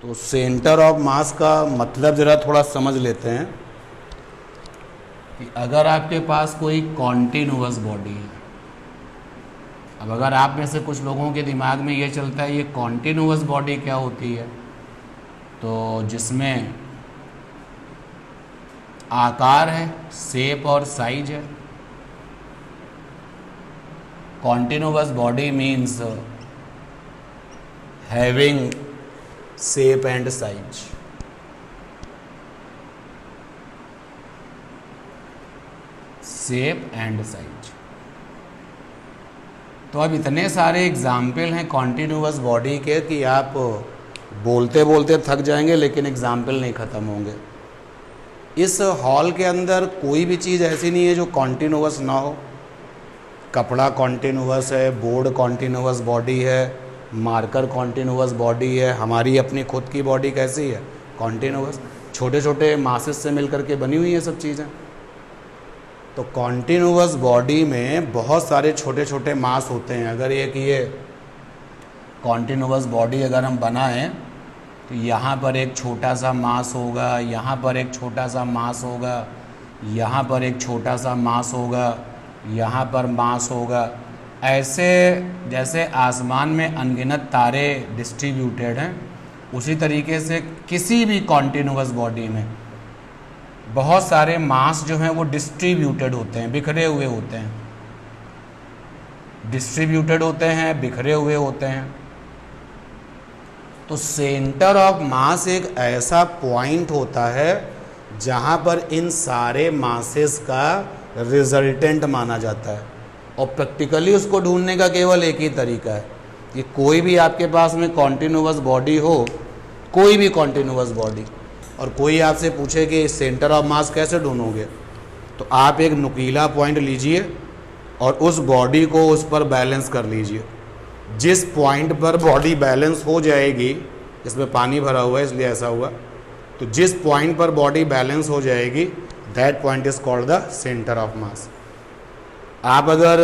तो centre of मास का मतलब ज़रा थोड़ा समझ लेते हैं कि अगर आपके पास कोई कॉन्टिन्यूअस बॉडी है, अब अगर आप में से कुछ लोगों के दिमाग में ये चलता है ये कॉन्टिन्यूअस बॉडी क्या होती है, तो जिसमें आकार है, शेप और साइज है। Continuous body means having shape and size. Shape and size. तो अब इतने सारे एग्जाम्पल हैं कॉन्टिन्यूअस बॉडी के कि आप बोलते बोलते थक जाएंगे, लेकिन एग्जाम्पल नहीं ख़त्म होंगे। इस हॉल के अंदर कोई भी चीज़ ऐसी नहीं है जो कॉन्टिन्यूअस ना हो। कपड़ा कॉन्टिन्यूअस है, बोर्ड कॉन्टिन्यूअस बॉडी है, मार्कर कॉन्टिन्यूअस बॉडी है, हमारी अपनी खुद की बॉडी कैसी है, कॉन्टिन्यूअस। छोटे छोटे मासेस से मिलकर के बनी हुई हैं सब चीज़ें। तो कॉन्टिन्यूअस बॉडी में बहुत सारे छोटे छोटे मास होते हैं। अगर एक ये कॉन्टिन्यूअस बॉडी अगर हम बनाएं तो यहाँ पर एक छोटा सा मास होगा, यहाँ पर एक छोटा सा मास होगा, यहाँ पर एक छोटा सा मास होगा, यहाँ पर मास होगा। ऐसे जैसे आसमान में अनगिनत तारे डिस्ट्रीब्यूटेड हैं, उसी तरीके से किसी भी कॉन्टिन्यूअस बॉडी में बहुत सारे मास जो हैं वो डिस्ट्रीब्यूटेड होते हैं, बिखरे हुए होते हैं। डिस्ट्रीब्यूटेड होते हैं, बिखरे हुए होते हैं। तो सेंटर ऑफ मास एक ऐसा पॉइंट होता है जहां पर इन सारे मासेस का रिजल्टेंट माना जाता है। और प्रैक्टिकली उसको ढूंढने का केवल एक ही तरीका है कि कोई भी आपके पास में कॉन्टिन्यूअस बॉडी हो, कोई भी कॉन्टिन्यूअस बॉडी, और कोई आपसे पूछे कि सेंटर ऑफ मास कैसे ढूंढोगे, तो आप एक नुकीला पॉइंट लीजिए और उस बॉडी को उस पर बैलेंस कर लीजिए। जिस पॉइंट पर बॉडी बैलेंस हो जाएगी, इसमें पानी भरा हुआ है इसलिए ऐसा हुआ, तो जिस पॉइंट पर बॉडी बैलेंस हो जाएगी that point is called the centre of मास। आप अगर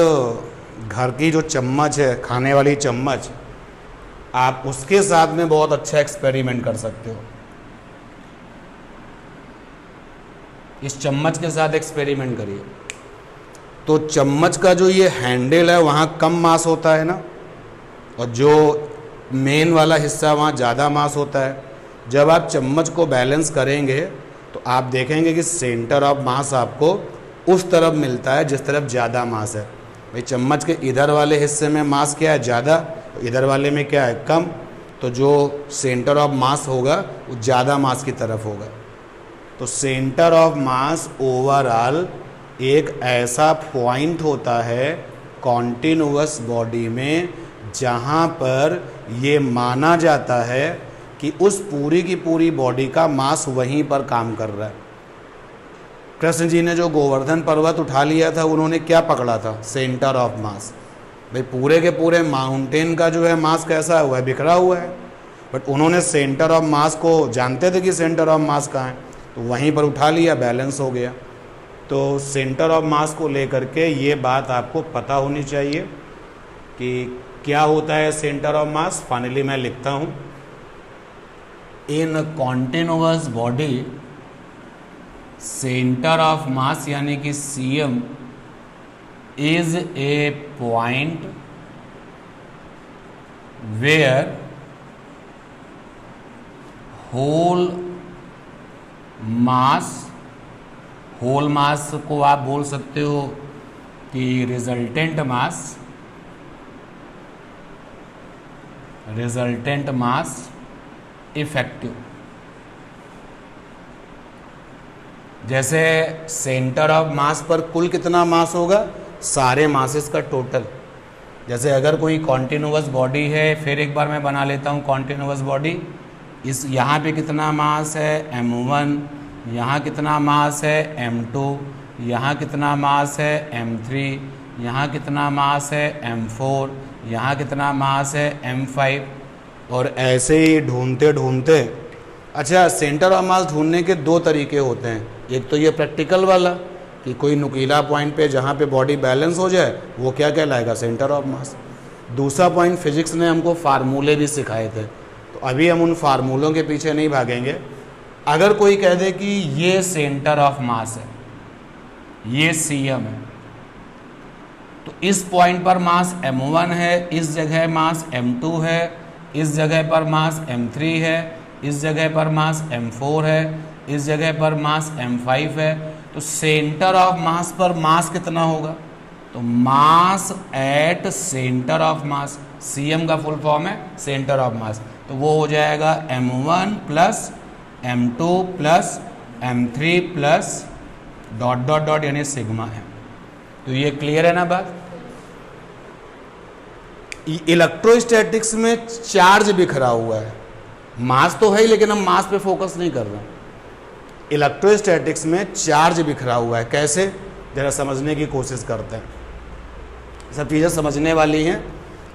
घर की जो चम्मच है, खाने वाली चम्मच, आप उसके साथ में बहुत अच्छा एक्सपेरिमेंट कर सकते हो। इस चम्मच के साथ एक्सपेरिमेंट करिए। तो चम्मच का जो ये हैंडल है वहाँ कम मास होता है ना, और जो मेन वाला हिस्सा वहाँ ज़्यादा मास होता है। जब आप चम्मच को बैलेंस करेंगे तो आप देखेंगे कि सेंटर ऑफ मास आपको उस तरफ मिलता है जिस तरफ ज़्यादा मास है। भाई चम्मच के इधर वाले हिस्से में मास क्या है, ज़्यादा, इधर वाले में क्या है, कम। तो जो सेंटर ऑफ मास होगा वो ज़्यादा मास की तरफ होगा। तो सेंटर ऑफ मास ओवरऑल एक ऐसा पॉइंट होता है कॉन्टिन्यूअस बॉडी में जहाँ पर ये माना जाता है कि उस पूरी की पूरी बॉडी का मास वहीं पर काम कर रहा है। कृष्ण जी ने जो गोवर्धन पर्वत उठा लिया था, उन्होंने क्या पकड़ा था, सेंटर ऑफ मास। भाई पूरे के पूरे माउंटेन का जो है मास कैसा हुआ है, बिखरा हुआ है, बट उन्होंने सेंटर ऑफ मास को जानते थे कि सेंटर ऑफ मास कहाँ है, तो वहीं पर उठा लिया, बैलेंस हो गया। तो सेंटर ऑफ मास को लेकर के ये बात आपको पता होनी चाहिए कि क्या होता है सेंटर ऑफ मास। फाइनली मैं लिखता हूँ, in continuous body centre of mass यानी कि CM is a point where whole mass को आप बोल सकते हो कि रिजल्टेंट मास इफेक्टिव। जैसे सेंटर ऑफ मास पर कुल कितना मास होगा, सारे मासेस का टोटल। जैसे अगर कोई कॉन्टिन्यूअस बॉडी है, फिर एक बार मैं बना लेता हूँ कॉन्टिन्यूअस बॉडी। इस यहाँ पे कितना मास है, M1, यहाँ कितना मास है, M2, यहाँ कितना मास है, M3, यहाँ कितना मास है, M4, यहाँ कितना मास है, M5, और ऐसे ही ढूंढते ढूंढते। अच्छा, सेंटर ऑफ मास ढूंढने के दो तरीके होते हैं। एक तो ये प्रैक्टिकल वाला कि कोई नुकीला पॉइंट पे जहाँ पे बॉडी बैलेंस हो जाए वो क्या कहलाएगा, सेंटर ऑफ मास। दूसरा पॉइंट फिजिक्स ने हमको फार्मूले भी सिखाए थे, तो तो अभी हम उन फार्मूलों के पीछे नहीं भागेंगे। अगर कोई कह दे कि ये सेंटर ऑफ मास है, ये CM है, तो इस पॉइंट पर मास M1 है, इस जगह मास M2 है, इस जगह पर मास M3 है, इस जगह पर मास M4 है, इस जगह पर मास M5 है, तो सेंटर ऑफ मास पर मास कितना होगा? तो mass at centre of mass, CM का फुल फॉर्म है सेंटर ऑफ मास, तो वो हो जाएगा M1 plus M2 plus M3 plus dot dot dot यानी सिग्मा है। तो ये क्लियर है ना बात? इलेक्ट्रोस्टैटिक्स में चार्ज बिखरा हुआ है, मास तो है ही लेकिन हम मास पे फोकस नहीं कर रहे। इलेक्ट्रोस्टैटिक्स में चार्ज बिखरा हुआ है, कैसे? जरा समझने की कोशिश करते हैं। सब चीज़ें समझने वाली हैं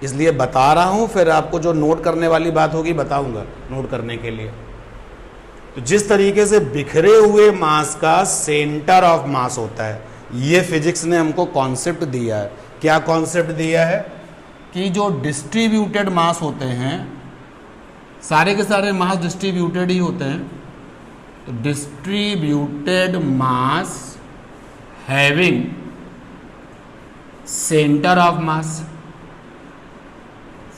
इसलिए बता रहा हूँ, फिर आपको जो नोट करने वाली बात होगी बताऊँगा नोट करने के लिए। तो जिस तरीके से बिखरे हुए मास का सेंटर ऑफ मास होता है, ये फिजिक्स ने हमको कॉन्सेप्ट दिया है। क्या कॉन्सेप्ट दिया है? कि जो डिस्ट्रीब्यूटेड मास होते हैं, सारे के सारे मास डिस्ट्रीब्यूटेड ही होते हैं, तो distributed mass having centre of mass,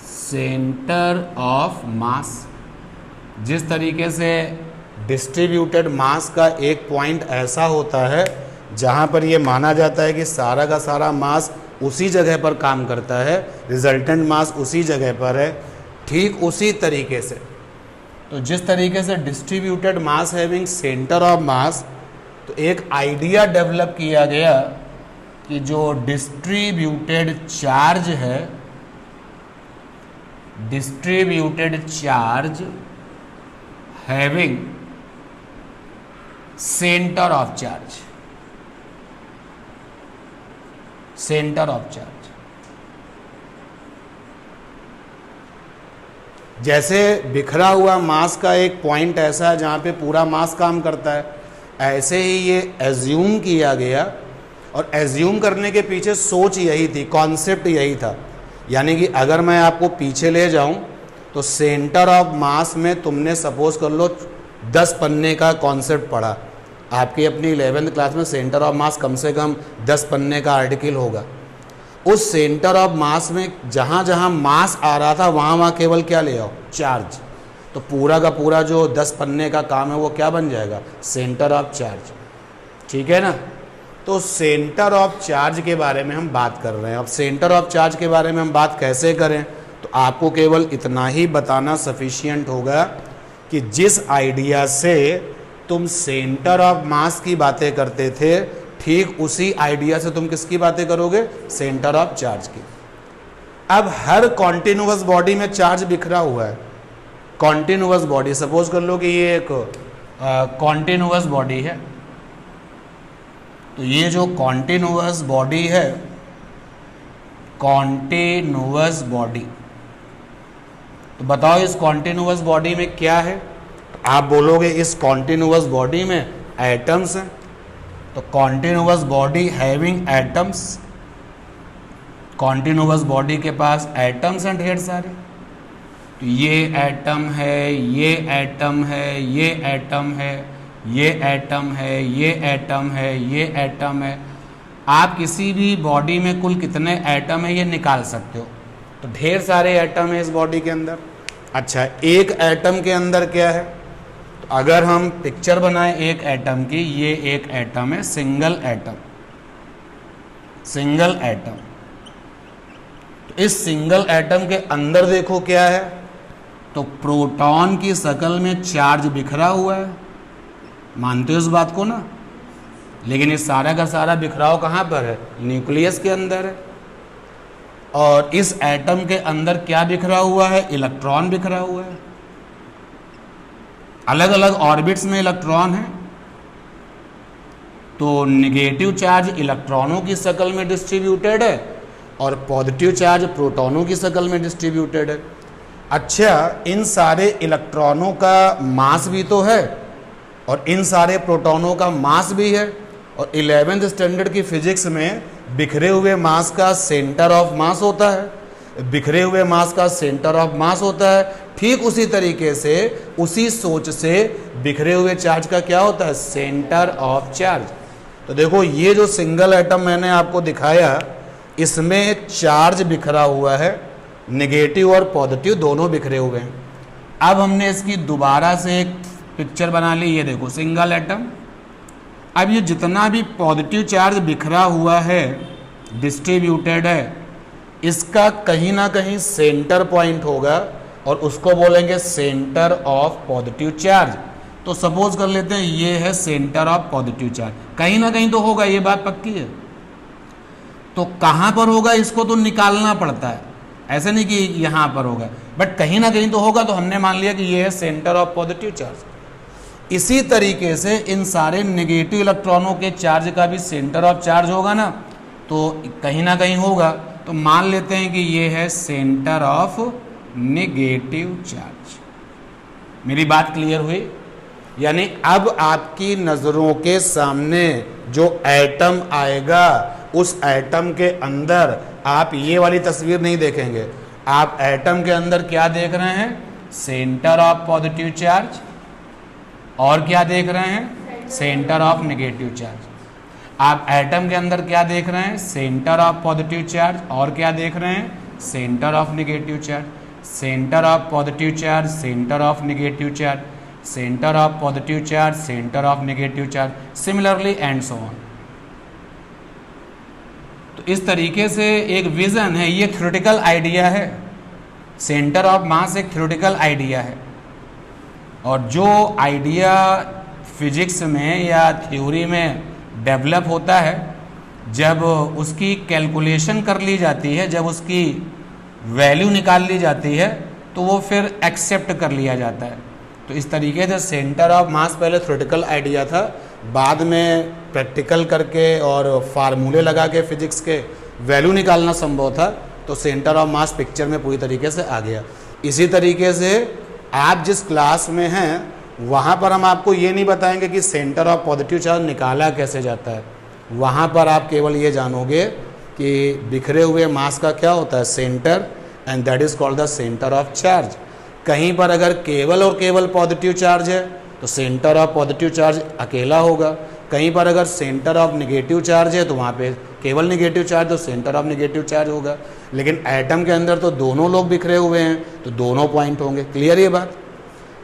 centre of मास, जिस तरीके से डिस्ट्रीब्यूटेड मास का एक पॉइंट ऐसा होता है जहां पर यह माना जाता है कि सारा का सारा मास उसी जगह पर काम करता है, रिजल्टेंट मास उसी जगह पर है, ठीक उसी तरीके से, तो जिस तरीके से distributed mass having centre of मास, तो एक आइडिया डेवलप किया गया कि जो डिस्ट्रीब्यूटेड चार्ज है, distributed charge having centre of charge, centre of charge, जैसे बिखरा हुआ मास का एक पॉइंट ऐसा है जहाँ पे पूरा मास काम करता है, ऐसे ही ये एज्यूम किया गया। और एज्यूम करने के पीछे सोच यही थी, कॉन्सेप्ट यही था। यानी कि अगर मैं आपको पीछे ले जाऊं तो सेंटर ऑफ मास में तुमने सपोज कर लो 10 पन्ने का कॉन्सेप्ट पढ़ा, आपकी अपनी 11th क्लास में सेंटर ऑफ मास कम से कम 10 पन्ने का आर्टिकल होगा। उस सेंटर ऑफ मास में जहाँ जहाँ मास आ रहा था वहाँ वहाँ केवल क्या ले आओ? चार्ज। तो पूरा का पूरा जो 10 पन्ने का काम है वो क्या बन जाएगा? Centre of charge. ठीक है ना? तो सेंटर ऑफ चार्ज के बारे में हम बात कर रहे हैं। अब सेंटर ऑफ चार्ज के बारे में हम बात कैसे करें? तो आपको केवल इतना ही बताना सफिशिएंट होगा कि जिस आइडिया से तुम सेंटर ऑफ मास की बातें करते थे, ठीक उसी आइडिया से तुम किसकी बातें करोगे? सेंटर ऑफ चार्ज की। अब हर कॉन्टिन्यूअस बॉडी में चार्ज बिखरा हुआ है। कॉन्टिन्यूअस बॉडी, सपोज कर लो कि ये एक कॉन्टिन्यूअस बॉडी है, तो ये जो कॉन्टिन्यूअस बॉडी है, कॉन्टिन्यूअस बॉडी, तो बताओ इस कॉन्टिन्यूअस बॉडी में क्या है? तो आप बोलोगे इस कॉन्टिन्यूअस बॉडी में एटम्स हैं। तो continuous body having atoms, continuous body के पास एटम्स हैं ढेर सारे। तो ये एटम है, ये एटम है, ये एटम है, ये एटम है, ये एटम है, ये एटम है। आप किसी भी बॉडी में कुल कितने एटम है ये निकाल सकते हो। तो ढेर सारे एटम है इस बॉडी के अंदर। अच्छा, एक एटम के अंदर क्या है? तो अगर हम पिक्चर बनाएं एक एटम की, ये एक एटम है, सिंगल एटम, सिंगल एटम। तो इस सिंगल एटम के अंदर देखो क्या है? तो प्रोटॉन की शक्ल में चार्ज बिखरा हुआ है। मानते हो इस बात को ना? लेकिन ये सारा का सारा बिखराव कहाँ पर है? न्यूक्लियस के अंदर है। और इस एटम के अंदर क्या बिखरा हुआ है? इलेक्ट्रॉन बिखरा हुआ है। अलग अलग ऑर्बिट्स में इलेक्ट्रॉन है। तो नेगेटिव चार्ज इलेक्ट्रॉनों की शक्ल में डिस्ट्रीब्यूटेड है और पॉजिटिव चार्ज प्रोटॉनों की शक्ल में डिस्ट्रीब्यूटेड है। अच्छा, इन सारे इलेक्ट्रॉनों का मास भी तो है और इन सारे प्रोटॉनों का मास भी है। और 11th स्टैंडर्ड की फिजिक्स में बिखरे हुए मास का सेंटर ऑफ मास होता है, बिखरे हुए मास का सेंटर ऑफ मास होता है। ठीक उसी तरीके से, उसी सोच से बिखरे हुए चार्ज का क्या होता है, सेंटर ऑफ चार्ज। तो देखो ये जो सिंगल एटम मैंने आपको दिखाया, इसमें चार्ज बिखरा हुआ है, नेगेटिव और पॉजिटिव दोनों बिखरे हुए हैं। अब हमने इसकी दोबारा से एक पिक्चर बना ली, ये देखो सिंगल एटम। अब ये जितना भी पॉजिटिव चार्ज बिखरा हुआ है, डिस्ट्रीब्यूटेड है, इसका कहीं ना कहीं सेंटर पॉइंट होगा और उसको बोलेंगे सेंटर ऑफ पॉजिटिव चार्ज। तो सपोज कर लेते हैं ये है सेंटर ऑफ पॉजिटिव चार्ज, कहीं ना कहीं तो होगा, ये बात पक्की है। तो कहाँ पर होगा इसको तो निकालना पड़ता है, ऐसे नहीं कि यहाँ पर होगा, बट कहीं ना कहीं तो होगा। तो हमने मान लिया कि ये है सेंटर ऑफ पॉजिटिव चार्ज। इसी तरीके से इन सारे नेगेटिव इलेक्ट्रॉनों के चार्ज का भी सेंटर ऑफ चार्ज होगा ना, तो कहीं ना कहीं होगा। तो मान लेते हैं कि ये है सेंटर ऑफ नेगेटिव चार्ज। मेरी बात क्लियर हुई? यानी अब आपकी नज़रों के सामने जो एटम आएगा, उस एटम के अंदर आप ये वाली तस्वीर नहीं देखेंगे। आप एटम के अंदर क्या देख रहे हैं, सेंटर ऑफ पॉजिटिव चार्ज, और क्या देख रहे हैं, सेंटर ऑफ नेगेटिव चार्ज। आप एटम के अंदर क्या देख रहे हैं, सेंटर ऑफ पॉजिटिव चार्ज, और क्या देख रहे हैं, centre of negative charge. Centre of positive charge, centre of negative charge, centre of positive charge, centre of negative charge, similarly and so on. तो इस तरीके से एक विजन है, ये थ्योरेटिकल आइडिया है। सेंटर ऑफ मास एक थ्योरेटिकल आइडिया है, और जो आइडिया फिजिक्स में या थ्योरी में डेवलप होता है, जब उसकी कैलकुलेशन कर ली जाती है, जब उसकी वैल्यू निकाल ली जाती है, तो वो फिर एक्सेप्ट कर लिया जाता है। तो इस तरीके से सेंटर ऑफ मास पहले थ्योरेटिकल आइडिया था, बाद में प्रैक्टिकल करके और फार्मूले लगा के फिजिक्स के वैल्यू निकालना संभव था, तो सेंटर ऑफ मास पिक्चर में पूरी तरीके से आ गया। इसी तरीके से आप जिस क्लास में हैं वहाँ पर हम आपको ये नहीं बताएंगे कि सेंटर ऑफ पॉजिटिव चार्ज निकाला कैसे जाता है। वहाँ पर आप केवल ये जानोगे कि बिखरे हुए मास का क्या होता है, centre, and that is called the centre of charge. कहीं पर अगर केवल और केवल पॉजिटिव चार्ज है तो सेंटर ऑफ पॉजिटिव चार्ज अकेला होगा। कहीं पर अगर सेंटर ऑफ नेगेटिव चार्ज है तो वहाँ पे केवल नेगेटिव चार्ज, तो सेंटर ऑफ नेगेटिव चार्ज होगा। लेकिन एटम के अंदर तो दोनों लोग बिखरे हुए हैं, तो दोनों पॉइंट होंगे। क्लियर ये बात?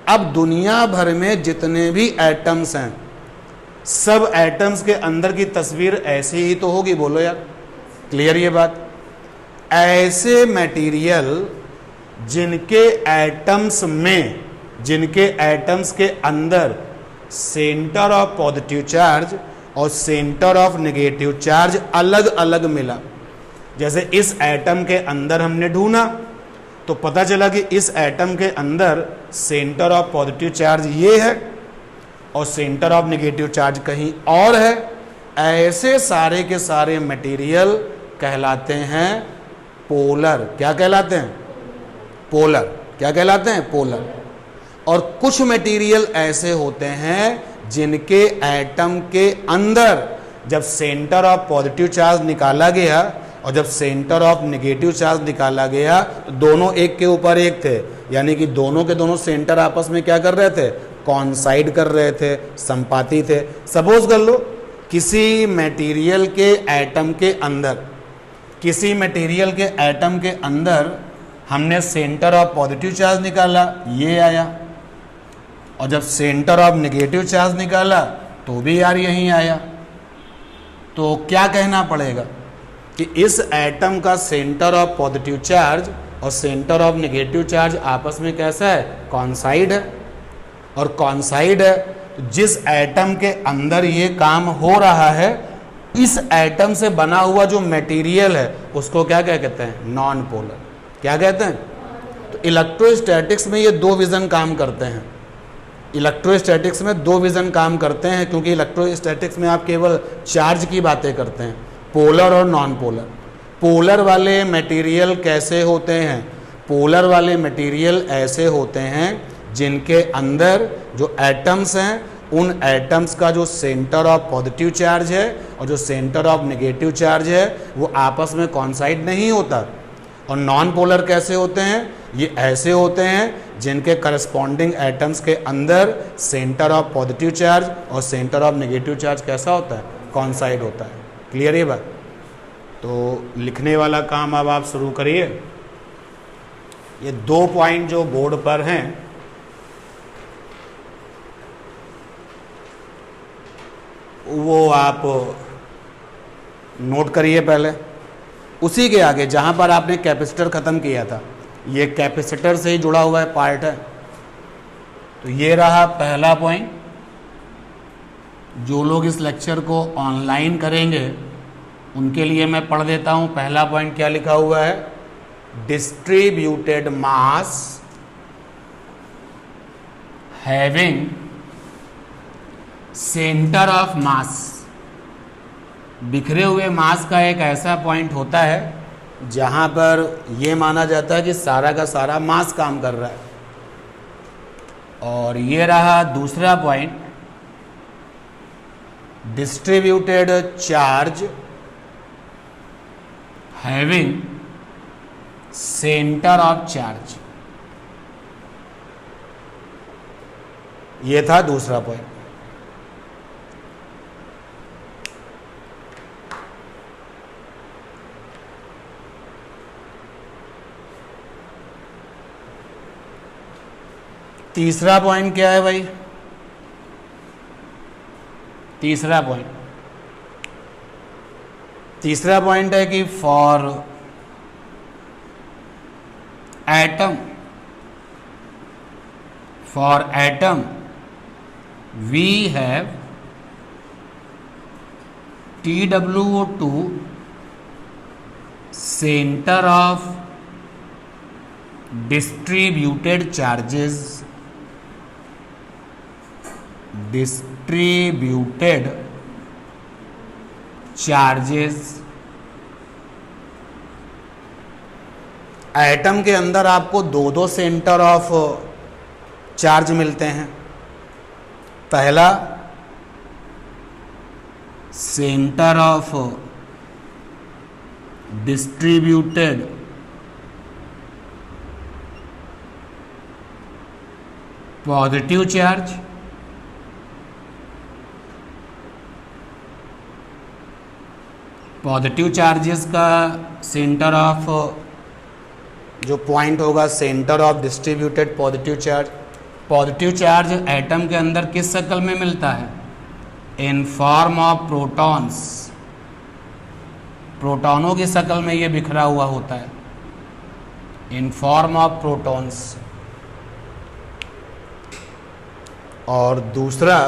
अब दुनिया भर में जितने भी एटम्स हैं, सब एटम्स के अंदर की तस्वीर ऐसी ही तो होगी, बोलो यार। क्लियर ये बात? ऐसे मटेरियल जिनके एटम्स के अंदर सेंटर ऑफ पॉजिटिव चार्ज और सेंटर ऑफ नेगेटिव चार्ज अलग अलग मिला। जैसे इस एटम के अंदर हमने ढूंढा तो पता चला कि इस एटम के अंदर सेंटर ऑफ पॉजिटिव चार्ज ये है और सेंटर ऑफ नेगेटिव चार्ज कहीं और है। ऐसे सारे के सारे मटेरियल कहलाते हैं पोलर। क्या कहलाते हैं? पोलर। क्या कहलाते हैं? पोलर। और कुछ मटेरियल ऐसे होते हैं जिनके एटम के अंदर जब सेंटर ऑफ पॉजिटिव चार्ज निकाला गया और जब सेंटर ऑफ नेगेटिव चार्ज निकाला गया तो दोनों एक के ऊपर एक थे, यानी कि दोनों के दोनों सेंटर आपस में क्या कर रहे थे? कॉन्साइड कर रहे थे, संपाती थे। सपोज कर लो किसी मटेरियल के एटम के अंदर, किसी मटेरियल के एटम के अंदर हमने सेंटर ऑफ पॉजिटिव चार्ज निकाला, ये आया, और जब सेंटर ऑफ नेगेटिव चार्ज निकाला तो भी यार यहीं आया। तो क्या कहना पड़ेगा कि इस एटम का सेंटर ऑफ पॉजिटिव चार्ज और सेंटर ऑफ नेगेटिव चार्ज आपस में कैसा है? कॉन्साइड है। और कॉन्साइड है तो जिस एटम के अंदर ये काम हो रहा है, इस एटम से बना हुआ जो मटेरियल है उसको क्या कहते हैं? Non polar. क्या कहते हैं? तो इलेक्ट्रोस्टैटिक्स में ये दो विजन काम करते हैं। इलेक्ट्रोस्टैटिक्स में दो विजन काम करते हैं, क्योंकि इलेक्ट्रोस्टैटिक्स में आप केवल चार्ज की बातें करते हैं, पोलर और नॉन पोलर। पोलर वाले मटेरियल कैसे होते हैं? पोलर वाले मटेरियल ऐसे होते हैं जिनके अंदर जो एटम्स हैं, उन एटम्स का जो सेंटर ऑफ पॉजिटिव चार्ज है और जो सेंटर ऑफ नेगेटिव चार्ज है वो आपस में कॉन्साइड नहीं होता। और नॉन पोलर कैसे होते हैं? ये ऐसे होते हैं जिनके करस्पॉन्डिंग एटम्स के अंदर सेंटर ऑफ पॉजिटिव चार्ज और सेंटर ऑफ नेगेटिव चार्ज कैसा होता है, कॉन्साइड होता है। क्लियर ये बात? तो लिखने वाला काम अब आप शुरू करिए। ये 2 पॉइंट जो बोर्ड पर हैं वो आप नोट करिए पहले। उसी के आगे जहां पर आपने कैपेसिटर खत्म किया था, ये कैपेसिटर से ही जुड़ा हुआ है पार्ट है। तो ये रहा पहला पॉइंट। जो लोग इस लेक्चर को ऑनलाइन करेंगे उनके लिए मैं पढ़ देता हूं। पहला पॉइंट क्या लिखा हुआ है, distributed mass having centre of मास। बिखरे हुए मास का एक ऐसा पॉइंट होता है जहां पर यह माना जाता है कि सारा का सारा मास काम कर रहा है। और ये रहा दूसरा point, distributed charge having centre of charge. ये था दूसरा पॉइंट। तीसरा पॉइंट क्या है भाई? तीसरा पॉइंट है कि for atom we have TWO2 centre of distributed charges. Atom के अंदर आपको 2 सेंटर ऑफ चार्ज मिलते हैं। पहला centre of distributed positive charge, positive charges का सेंटर ऑफ जो पॉइंट होगा centre of distributed positive charge. Positive charge atom के अंदर किस शक्ल में मिलता है, इन फॉर्म ऑफ प्रोटॉन्स। प्रोटॉनों की शक्ल में ये बिखरा हुआ होता है, इन फॉर्म ऑफ प्रोटॉन्स। और दूसरा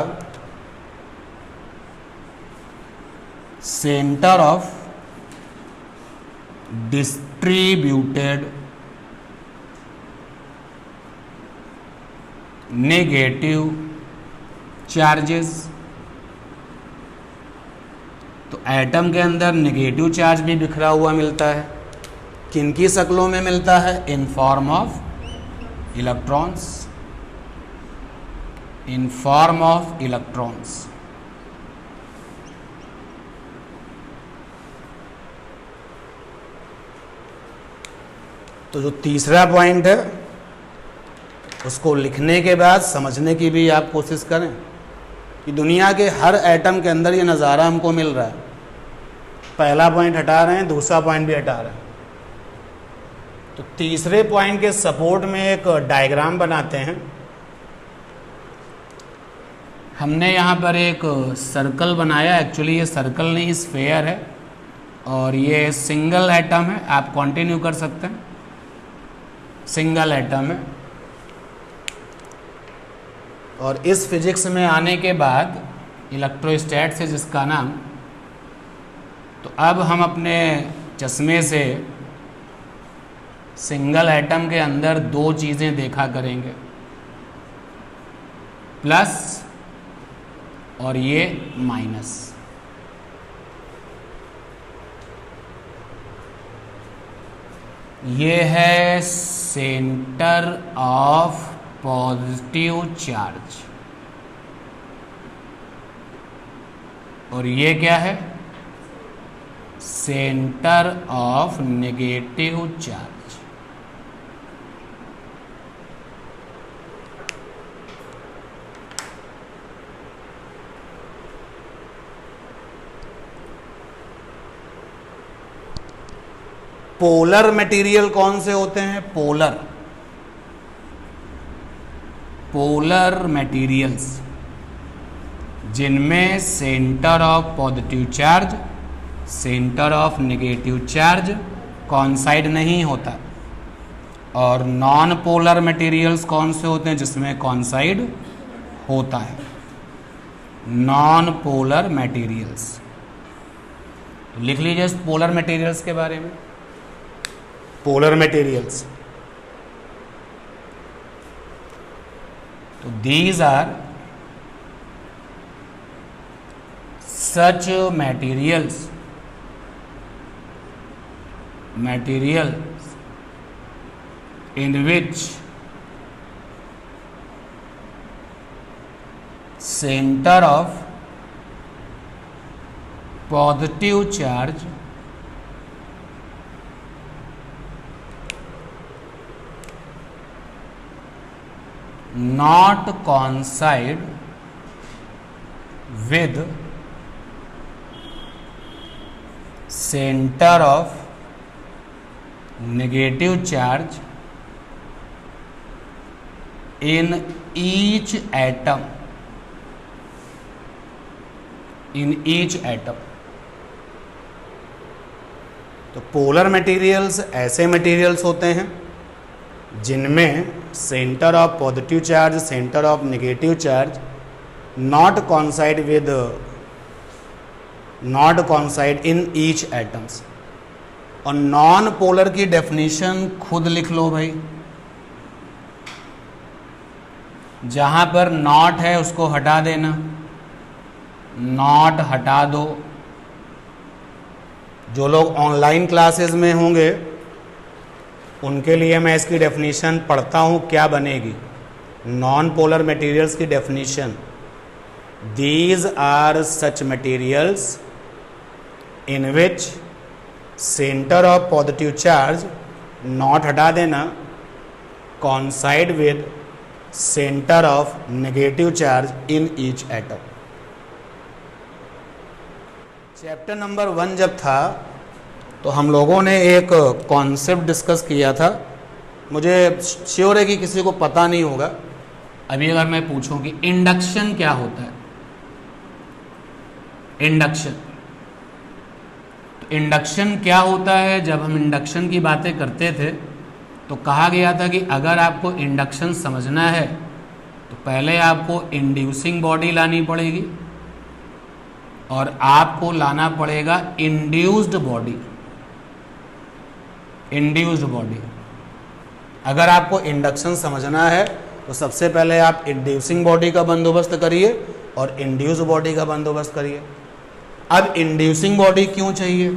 centre of distributed negative charges. तो एटम के अंदर नेगेटिव चार्ज भी बिखरा हुआ मिलता है। किनकी शक्लों में मिलता है, in form of electrons, in form of electrons. तो जो तीसरा पॉइंट है उसको लिखने के बाद समझने की भी आप कोशिश करें कि दुनिया के हर एटम के अंदर ये नज़ारा हमको मिल रहा है। पहला पॉइंट हटा रहे हैं, दूसरा पॉइंट भी हटा रहे हैं। तो तीसरे पॉइंट के सपोर्ट में एक डायग्राम बनाते हैं। हमने यहाँ पर एक सर्कल बनाया। एक्चुअली ये सर्कल नहीं, स्फेयर है और ये सिंगल एटम है। आप कंटिन्यू कर सकते हैं। सिंगल एटम है और इस फिजिक्स में आने के बाद इलेक्ट्रोस्टैट्स है जिसका नाम। तो अब हम अपने चश्मे से सिंगल एटम के अंदर 2 चीज़ें देखा करेंगे, प्लस और ये माइनस। ये है सेंटर ऑफ पॉजिटिव चार्ज और ये क्या है, centre of negative charge. Polar material कौन से होते हैं? पोलर मटेरियल्स जिनमें centre of positive charge, centre of negative charge कॉन्साइड नहीं होता। और नॉन पोलर मटेरियल्स कौन से होते हैं? जिसमें कॉन्साइड होता है, नॉन पोलर मटेरियल्स। लिख लीजिए पोलर मटेरियल्स के बारे में। पोलर मटेरियल्स, तो these are such materials in which center of positive charge not coincide with center of negative charge in each atom, तो पोलर मटेरियल्स ऐसे मटेरियल्स होते हैं जिनमें centre of positive charge, centre of negative charge not कॉन्साइड in each atoms. और non polar की definition खुद लिख लो भाई। जहां पर नॉट है उसको हटा देना, नॉट हटा दो। जो लोग ऑनलाइन क्लासेस में होंगे उनके लिए मैं इसकी डेफिनेशन पढ़ता हूं, क्या बनेगी। नॉन पोलर मटेरियल्स की definition, these are such materials in which centre of positive charge, not हटा देना, coincide with centre of negative charge in each atom. Chapter number 1 जब था तो हम लोगों ने एक कॉन्सेप्ट डिस्कस किया था। मुझे श्योर है कि किसी को पता नहीं होगा। अभी अगर मैं पूछूं कि इंडक्शन क्या होता है, इंडक्शन, तो इंडक्शन क्या होता है? जब हम इंडक्शन की बातें करते थे तो कहा गया था कि अगर आपको इंडक्शन समझना है तो पहले आपको इंड्यूसिंग बॉडी लानी पड़ेगी और आपको लाना पड़ेगा इंड्यूस्ड बॉडी। इंड्यूस्ड बॉडी, अगर आपको इंडक्शन समझना है तो सबसे पहले आप इंड्यूसिंग बॉडी का बंदोबस्त करिए और इंड्यूस्ड बॉडी का बंदोबस्त करिए। अब इंड्यूसिंग बॉडी क्यों चाहिए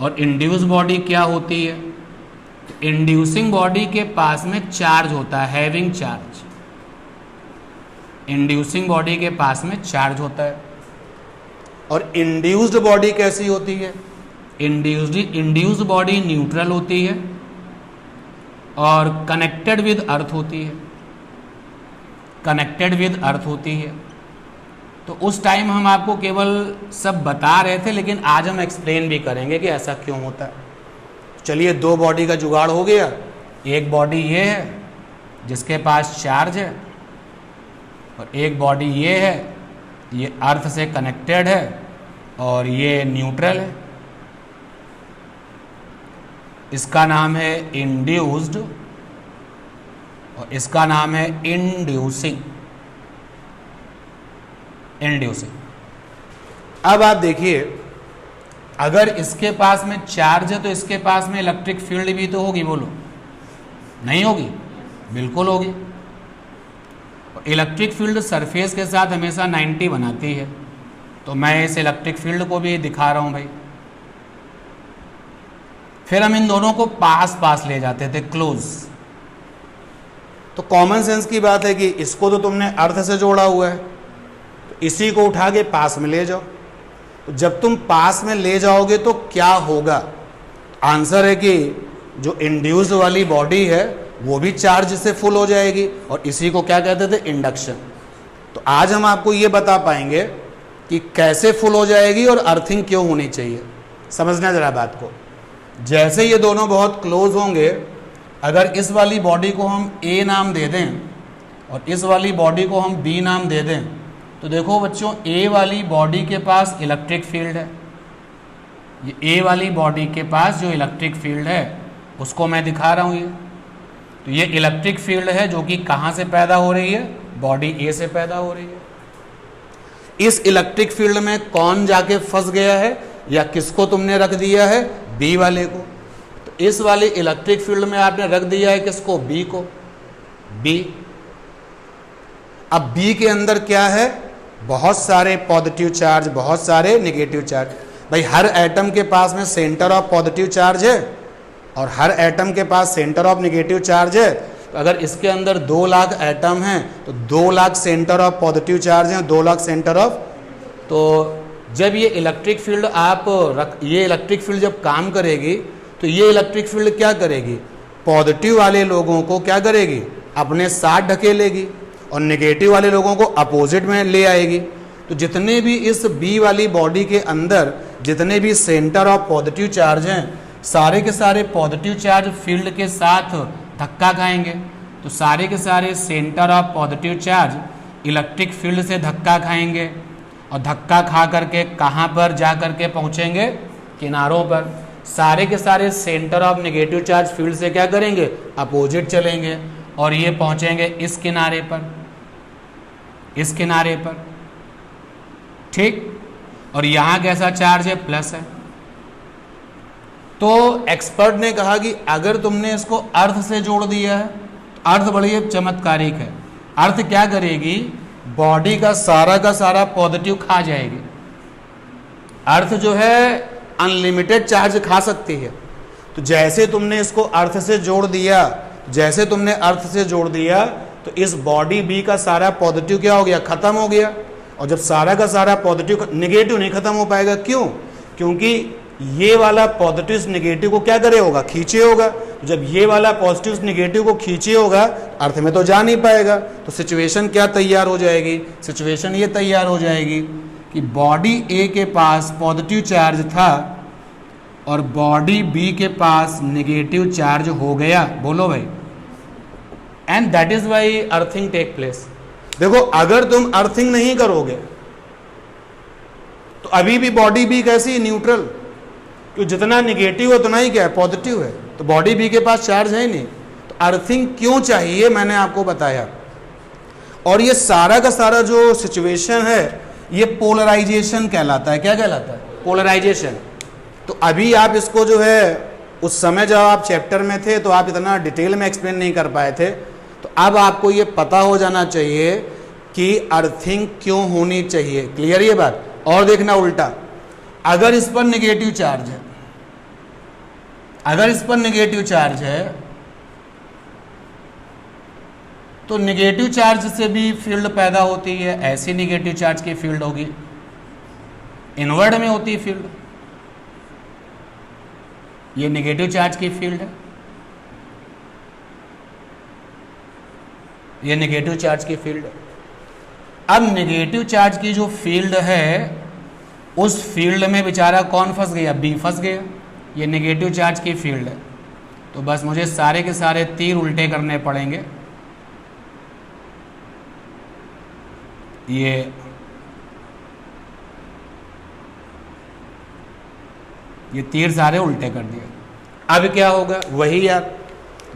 और इंड्यूस्ड बॉडी क्या होती है? तो इंड्यूसिंग बॉडी के पास में चार्ज होता है, हैविंग चार्ज। इंड्यूसिंग बॉडी के पास में चार्ज होता है। और इंड्यूस्ड बॉडी कैसी होती है? इंड्यूस्ड बॉडी न्यूट्रल होती है और कनेक्टेड विद अर्थ होती है, कनेक्टेड विद अर्थ होती है। तो उस टाइम हम आपको केवल सब बता रहे थे, लेकिन आज हम एक्सप्लेन भी करेंगे कि ऐसा क्यों होता है। चलिए, 2 बॉडी का जुगाड़ हो गया। एक बॉडी ये है जिसके पास चार्ज है और एक बॉडी ये है, ये अर्थ से कनेक्टेड है और ये न्यूट्रल है। इसका नाम है इंड्यूस्ड और इसका नाम है इंड्यूसिंग। अब आप देखिए, अगर इसके पास में चार्ज है तो इसके पास में इलेक्ट्रिक फील्ड भी तो होगी, बोलो नहीं होगी? बिल्कुल होगी। इलेक्ट्रिक फील्ड सरफेस के साथ हमेशा 90 बनाती है, तो मैं इस इलेक्ट्रिक फील्ड को भी दिखा रहा हूं भाई। फिर हम इन दोनों को पास पास ले जाते थे, क्लोज। तो कॉमन सेंस की बात है कि इसको तो तुमने अर्थ से जोड़ा हुआ है, तो इसी को उठा के पास में ले जाओ। तो जब तुम पास में ले जाओगे तो क्या होगा? आंसर है कि जो इंड्यूस्ड वाली बॉडी है वो भी चार्ज से फुल हो जाएगी और इसी को क्या कहते थे? इंडक्शन। तो आज हम आपको ये बता पाएंगे कि कैसे फुल हो जाएगी और अर्थिंग क्यों होनी चाहिए। समझना जरा बात को। जैसे ये दोनों बहुत क्लोज होंगे, अगर इस वाली बॉडी को हम ए नाम दे दें और इस वाली बॉडी को हम बी नाम दे दें, तो देखो बच्चों, ए वाली बॉडी के पास इलेक्ट्रिक फील्ड है, ये ए वाली बॉडी के पास जो इलेक्ट्रिक फील्ड है उसको मैं दिखा रहा हूँ ये, तो ये इलेक्ट्रिक फील्ड है जो कि कहाँ से पैदा हो रही है, बॉडी ए से पैदा हो रही है। इस इलेक्ट्रिक फील्ड में कौन जाके फंस गया है या किसको तुमने रख दिया है, बी वाले को। तो इस वाले इलेक्ट्रिक फील्ड में आपने रख दिया है किसको, बी को, बी। अब बी के अंदर क्या है, बहुत सारे पॉजिटिव चार्ज, बहुत सारे नेगेटिव चार्ज। भाई हर एटम के पास में सेंटर ऑफ पॉजिटिव चार्ज है और हर एटम के पास सेंटर ऑफ नेगेटिव चार्ज है। तो अगर इसके अंदर 2 लाख एटम हैं तो 2 lakh centre of positive charge हैं, 2 लाख सेंटर ऑफ। तो जब ये इलेक्ट्रिक फील्ड ये इलेक्ट्रिक फील्ड जब काम करेगी तो ये इलेक्ट्रिक फील्ड क्या करेगी, पॉजिटिव वाले लोगों को क्या करेगी, अपने साथ ढकेलेगी और नेगेटिव वाले लोगों को अपोजिट में ले आएगी। तो जितने भी इस बी वाली बॉडी के अंदर जितने भी सेंटर ऑफ पॉजिटिव चार्ज हैं, सारे के सारे पॉजिटिव चार्ज फील्ड के साथ धक्का खाएंगे। तो सारे के सारे centre of positive charge electric field से धक्का खाएंगे और धक्का खा करके कहाँ पर जा करके पहुँचेंगे, किनारों पर। सारे के सारे centre of negative charge field से क्या करेंगे, अपोजिट चलेंगे और ये पहुँचेंगे इस किनारे पर, इस किनारे पर, ठीक। और यहाँ कैसा चार्ज है, प्लस है। तो एक्सपर्ट ने कहा कि अगर तुमने इसको अर्थ से जोड़ दिया है, अर्थ बड़ी चमत्कारिक है। अर्थ क्या करेगी, बॉडी का सारा पॉजिटिव खा जाएगी। अर्थ जो है अनलिमिटेड चार्ज खा सकती है। तो जैसे तुमने इसको अर्थ से जोड़ दिया, जैसे तुमने अर्थ से जोड़ दिया, तो इस बॉडी बी का सारा पॉजिटिव क्या हो गया, खत्म हो गया। और जब सारा का सारा पॉजिटिव, नेगेटिव नहीं खत्म हो पाएगा, क्यों, क्योंकि ये वाला पॉजिटिव नेगेटिव को क्या करे होगा, खींचे होगा। तो जब ये वाला पॉजिटिव नेगेटिव को खींचे होगा, अर्थ में तो जा नहीं पाएगा। तो सिचुएशन क्या तैयार हो जाएगी, सिचुएशन ये तैयार हो जाएगी कि बॉडी ए के पास पॉजिटिव चार्ज था और बॉडी बी के पास नेगेटिव चार्ज हो गया। बोलो भाई, and that is why earthing take place. देखो, अगर तुम अर्थिंग नहीं करोगे तो अभी भी बॉडी बी कैसी, न्यूट्रल, क्योंकि जितना निगेटिव है उतना ही क्या है, पॉजिटिव है। तो बॉडी बी के पास चार्ज है ही नहीं। तो अर्थिंग क्यों चाहिए, मैंने आपको बताया। और ये सारा का सारा जो सिचुएशन है ये पोलराइजेशन कहलाता है। क्या कहलाता है, पोलराइजेशन। तो अभी आप इसको जो है, उस समय जब आप चैप्टर में थे तो आप इतना डिटेल में एक्सप्लेन नहीं कर पाए थे। तो अब आपको ये पता हो जाना चाहिए कि अर्थिंग क्यों होनी चाहिए। क्लियर ये बात। और देखना उल्टा, अगर इस पर नेगेटिव चार्ज है, अगर इस पर नेगेटिव चार्ज है तो नेगेटिव चार्ज से भी फील्ड पैदा होती है। ऐसी नेगेटिव चार्ज की फील्ड होगी, इनवर्ड में होती है फील्ड। ये नेगेटिव चार्ज की फील्ड है, ये नेगेटिव चार्ज की फील्ड है। अब नेगेटिव चार्ज की जो फील्ड है उस फील्ड में बेचारा कौन फंस गया, बी फंस गया। ये नेगेटिव चार्ज की फील्ड है। तो बस मुझे सारे के सारे तीर उल्टे करने पड़ेंगे। ये तीर सारे उल्टे कर दिए। अब क्या होगा, वही यार,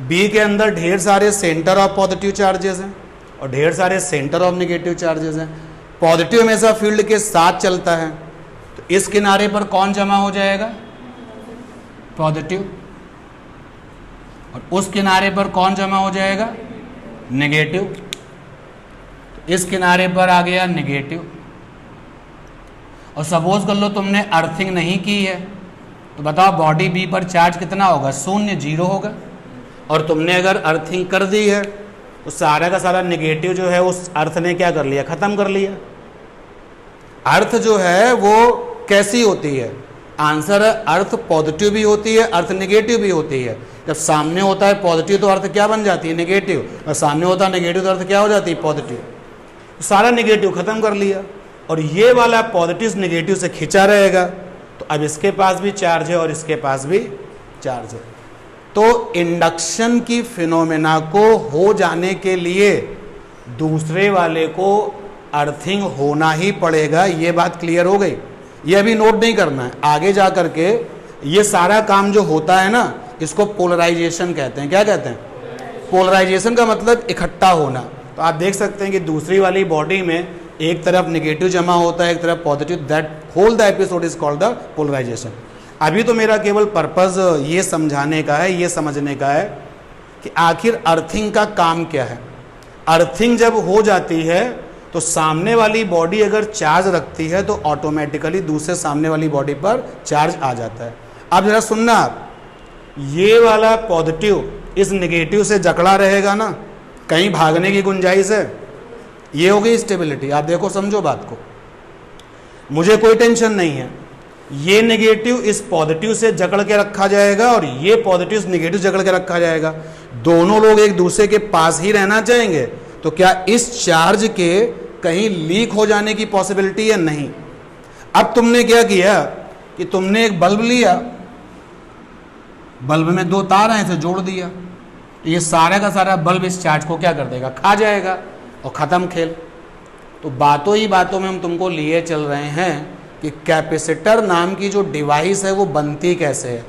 बी के अंदर ढेर सारे सेंटर ऑफ पॉजिटिव चार्जेस हैं और ढेर सारे सेंटर ऑफ नेगेटिव चार्जेस हैं। पॉजिटिव हमेशा फील्ड के साथ चलता है। तो इस किनारे पर कौन जमा हो जाएगा, पॉजिटिव, और उस किनारे पर कौन जमा हो जाएगा, नेगेटिव। तो इस किनारे पर आ गया नेगेटिव। और सपोज कर लो तुमने अर्थिंग नहीं की है, तो बताओ बॉडी बी पर चार्ज कितना होगा, 0, 0 होगा। और तुमने अगर अर्थिंग कर दी है तो सारा का सारा नेगेटिव जो है उस अर्थ ने क्या कर लिया, खत्म कर लिया। अर्थ जो है वो कैसी होती है, आंसर है अर्थ पॉजिटिव भी होती है, अर्थ नेगेटिव भी होती है। जब सामने होता है पॉजिटिव तो अर्थ क्या बन जाती है, नेगेटिव, और सामने होता है नेगेटिव तो अर्थ क्या हो जाती है, पॉजिटिव। तो सारा नेगेटिव खत्म कर लिया और ये वाला पॉजिटिव नेगेटिव से खिंचा रहेगा। तो अब इसके पास भी चार्ज है और इसके पास भी चार्ज है। तो इंडक्शन की फिनोमेना को हो जाने के लिए दूसरे वाले को अर्थिंग होना ही पड़ेगा। ये बात क्लियर हो गई? ये अभी नोट नहीं करना है, आगे जा करके ये सारा काम जो होता है ना, इसको पोलराइजेशन कहते हैं। क्या कहते हैं? पोलराइजेशन का मतलब इकट्ठा होना। तो आप देख सकते हैं कि दूसरी वाली बॉडी में एक तरफ नेगेटिव जमा होता है, एक तरफ positive. That whole the episode is called the polarisation. अभी तो मेरा केवल पर्पस ये समझाने का है, ये समझने का है कि आखिर अर्थिंग का काम क्या है। अर्थिंग जब हो जाती है तो सामने वाली बॉडी अगर चार्ज रखती है तो ऑटोमेटिकली दूसरे सामने वाली बॉडी पर चार्ज आ जाता है। अब जरा सुनना, आप ये वाला पॉजिटिव इस नेगेटिव से जकड़ा रहेगा ना, कहीं भागने की गुंजाइश है? ये हो गई स्टेबिलिटी। आप देखो, समझो बात को, मुझे कोई टेंशन नहीं है। ये नेगेटिव इस पॉजिटिव से जकड़ के रखा जाएगा और ये पॉजिटिव इस नेगेटिव जकड़ के रखा जाएगा। दोनों लोग एक दूसरे के पास ही रहना चाहेंगे, तो क्या इस चार्ज के कहीं लीक हो जाने की पॉसिबिलिटी है? नहीं। अब तुमने क्या किया कि तुमने एक बल्ब लिया, बल्ब में दो तार हैं, इसे जोड़ दिया, ये सारा का सारा बल्ब इस चार्ज को क्या कर देगा? खा जाएगा और ख़त्म खेल। तो बातों ही बातों में हम तुमको लिए चल रहे हैं कि कैपेसिटर नाम की जो डिवाइस है वो बनती कैसे है।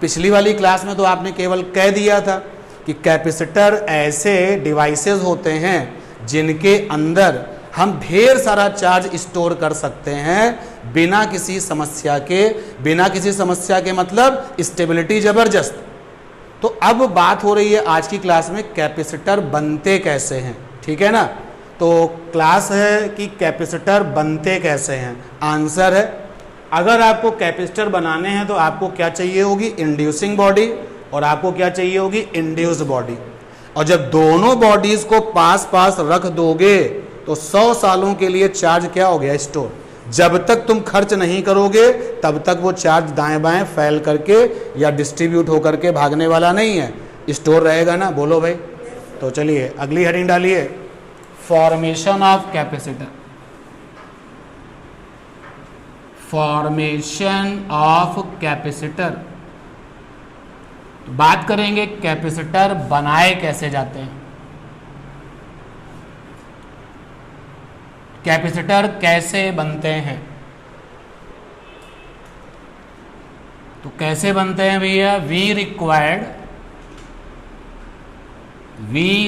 पिछली वाली क्लास में तो आपने केवल कह दिया था कि कैपेसिटर ऐसे डिवाइसेस होते हैं जिनके अंदर हम ढेर सारा चार्ज स्टोर कर सकते हैं बिना किसी समस्या के। बिना किसी समस्या के मतलब स्टेबिलिटी जबरदस्त। तो अब बात हो रही है आज की क्लास में कैपेसिटर बनते कैसे हैं, ठीक है ना। तो क्लास है कि कैपेसिटर बनते कैसे हैं। आंसर है, अगर आपको कैपेसिटर बनाने हैं तो आपको क्या चाहिए होगी? इंड्यूसिंग बॉडी, और आपको क्या चाहिए होगी? Induced body. और जब दोनों बॉडीज को पास पास रख दोगे तो 100 सालों के लिए चार्ज क्या हो गया? स्टोर। जब तक तुम खर्च नहीं करोगे तब तक वो चार्ज दाएं बाएं फैल करके या डिस्ट्रीब्यूट होकर के भागने वाला नहीं है, स्टोर रहेगा ना। बोलो भाई। तो चलिए अगली हेडिंग डालिए, formation of capacitor. Formation of capacitor. तो बात करेंगे कैपेसिटर बनाए कैसे जाते हैं, कैपेसिटर कैसे बनते हैं। तो कैसे बनते हैं भैया? वी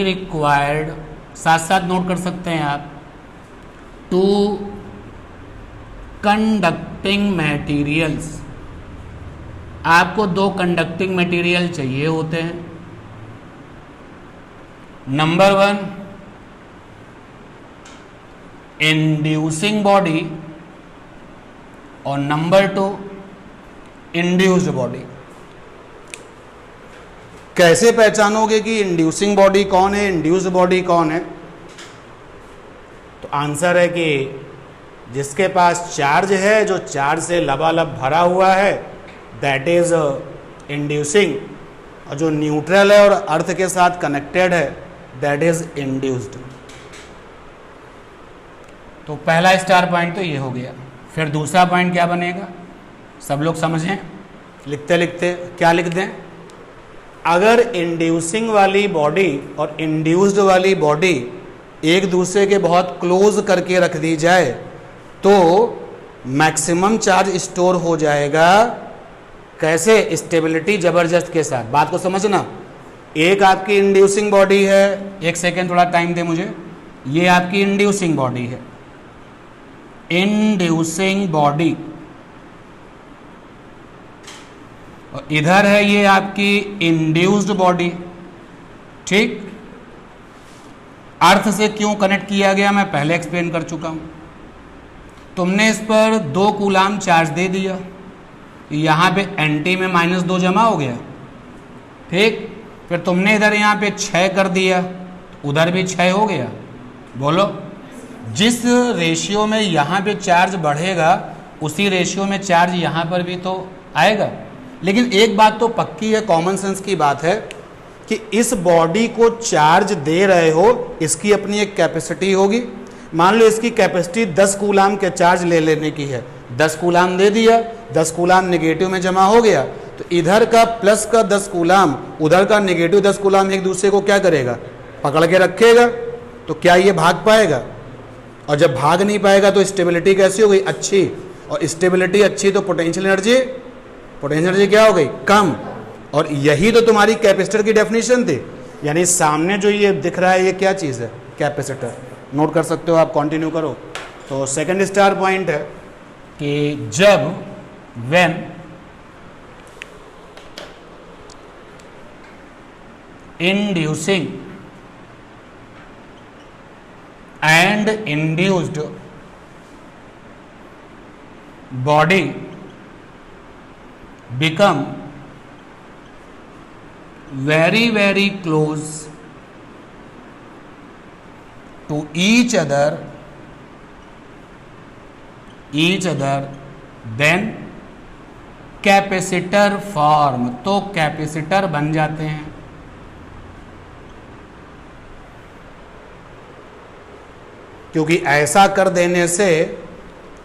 रिक्वायर्ड साथ साथ नोट कर सकते हैं आप, टू कंडक्टिंग मटेरियल्स। आपको दो कंडक्टिंग मटेरियल चाहिए होते हैं। नंबर 1 इंड्यूसिंग बॉडी और नंबर 2 इंड्यूस्ड बॉडी। कैसे पहचानोगे कि इंड्यूसिंग बॉडी कौन है, इंड्यूस्ड बॉडी कौन है? तो आंसर है कि जिसके पास चार्ज है, जो चार्ज से लबालब भरा हुआ है, दैट इज इंड्यूसिंग, और जो न्यूट्रल है और अर्थ के साथ कनेक्टेड है, दैट इज इंड्यूस्ड। तो पहला स्टार पॉइंट तो ये हो गया। फिर दूसरा पॉइंट क्या बनेगा? सब लोग समझें, लिखते लिखते क्या लिख दें? अगर इंड्यूसिंग वाली बॉडी और इंड्यूस्ड वाली बॉडी एक दूसरे के बहुत क्लोज करके रख दी जाए तो मैक्सिमम चार्ज स्टोर हो जाएगा। कैसे? स्टेबिलिटी जबरदस्त के साथ। बात को समझना, एक आपकी इंड्यूसिंग बॉडी है, एक सेकेंड थोड़ा टाइम दे मुझे, ये आपकी इंड्यूसिंग बॉडी है, इंड्यूसिंग बॉडी, और इधर है ये आपकी इंड्यूस्ड बॉडी। ठीक, अर्थ से क्यों कनेक्ट किया गया मैं पहले एक्सप्लेन कर चुका हूं। तुमने इस पर 2 कूलाम चार्ज दे दिया, यहाँ पे एंटी में -2 जमा हो गया। ठीक, फिर तुमने इधर यहाँ पे 6 कर दिया, उधर भी 6 हो गया। बोलो, जिस रेशियो में यहाँ पे चार्ज बढ़ेगा उसी रेशियो में चार्ज यहाँ पर भी तो आएगा। लेकिन एक बात तो पक्की है, कॉमन सेंस की बात है कि इस बॉडी को चार्ज दे रहे हो, इसकी अपनी एक कैपेसिटी होगी। मान लो इसकी कैपेसिटी 10 कूलाम के चार्ज ले लेने की है, 10 कूलाम दे दिया, 10 कूलाम नेगेटिव में जमा हो गया, तो इधर का प्लस का 10 कूलाम, उधर का नेगेटिव 10 कूलाम एक दूसरे को क्या करेगा, पकड़ के रखेगा। तो क्या ये भाग पाएगा? और जब भाग नहीं पाएगा तो स्टेबिलिटी कैसी हो गई, अच्छी। और स्टेबिलिटी अच्छी तो पोटेंशियल एनर्जी क्या हो गई, कम। और यही तो तुम्हारी कैपेसिटर की डेफिनेशन थी। यानी सामने जो ये दिख रहा है ये क्या चीज़ है, कैपेसिटर। नोट कर सकते हो आप, कंटिन्यू करो। तो सेकंड स्टार पॉइंट है कि जब when inducing and induced body become very close to each other then capacitor form, तो कैपेसिटर बन जाते हैं। क्योंकि ऐसा कर देने से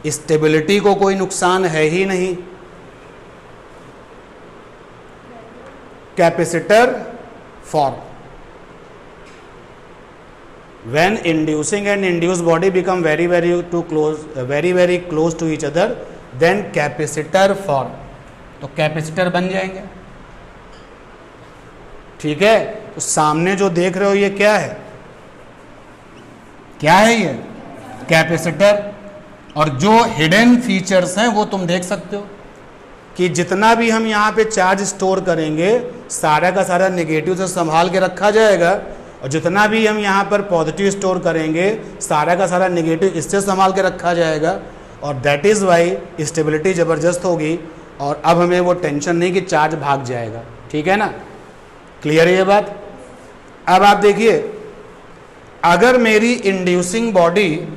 स्टेबिलिटी को कोई नुकसान है ही नहीं। Capacitor form, when inducing and induced body become very close to each other then capacitor form, तो कैपेसिटर बन जाएंगे। ठीक है, तो सामने जो देख रहे हो ये क्या है, क्या है ये, कैपेसिटर। और जो हिडन फीचर्स हैं वो तुम देख सकते हो कि जितना भी हम यहाँ पे चार्ज स्टोर करेंगे सारा का सारा नेगेटिव से संभाल के रखा जाएगा, और जितना भी हम यहाँ पर पॉजिटिव स्टोर करेंगे सारा का सारा नेगेटिव इससे संभाल के रखा जाएगा। और दैट इज़ वाई स्टेबिलिटी ज़बरदस्त होगी, और अब हमें वो टेंशन नहीं कि चार्ज भाग जाएगा। ठीक है ना, क्लियर है ये बात। अब आप देखिए, अगर मेरी इंड्यूसिंग बॉडी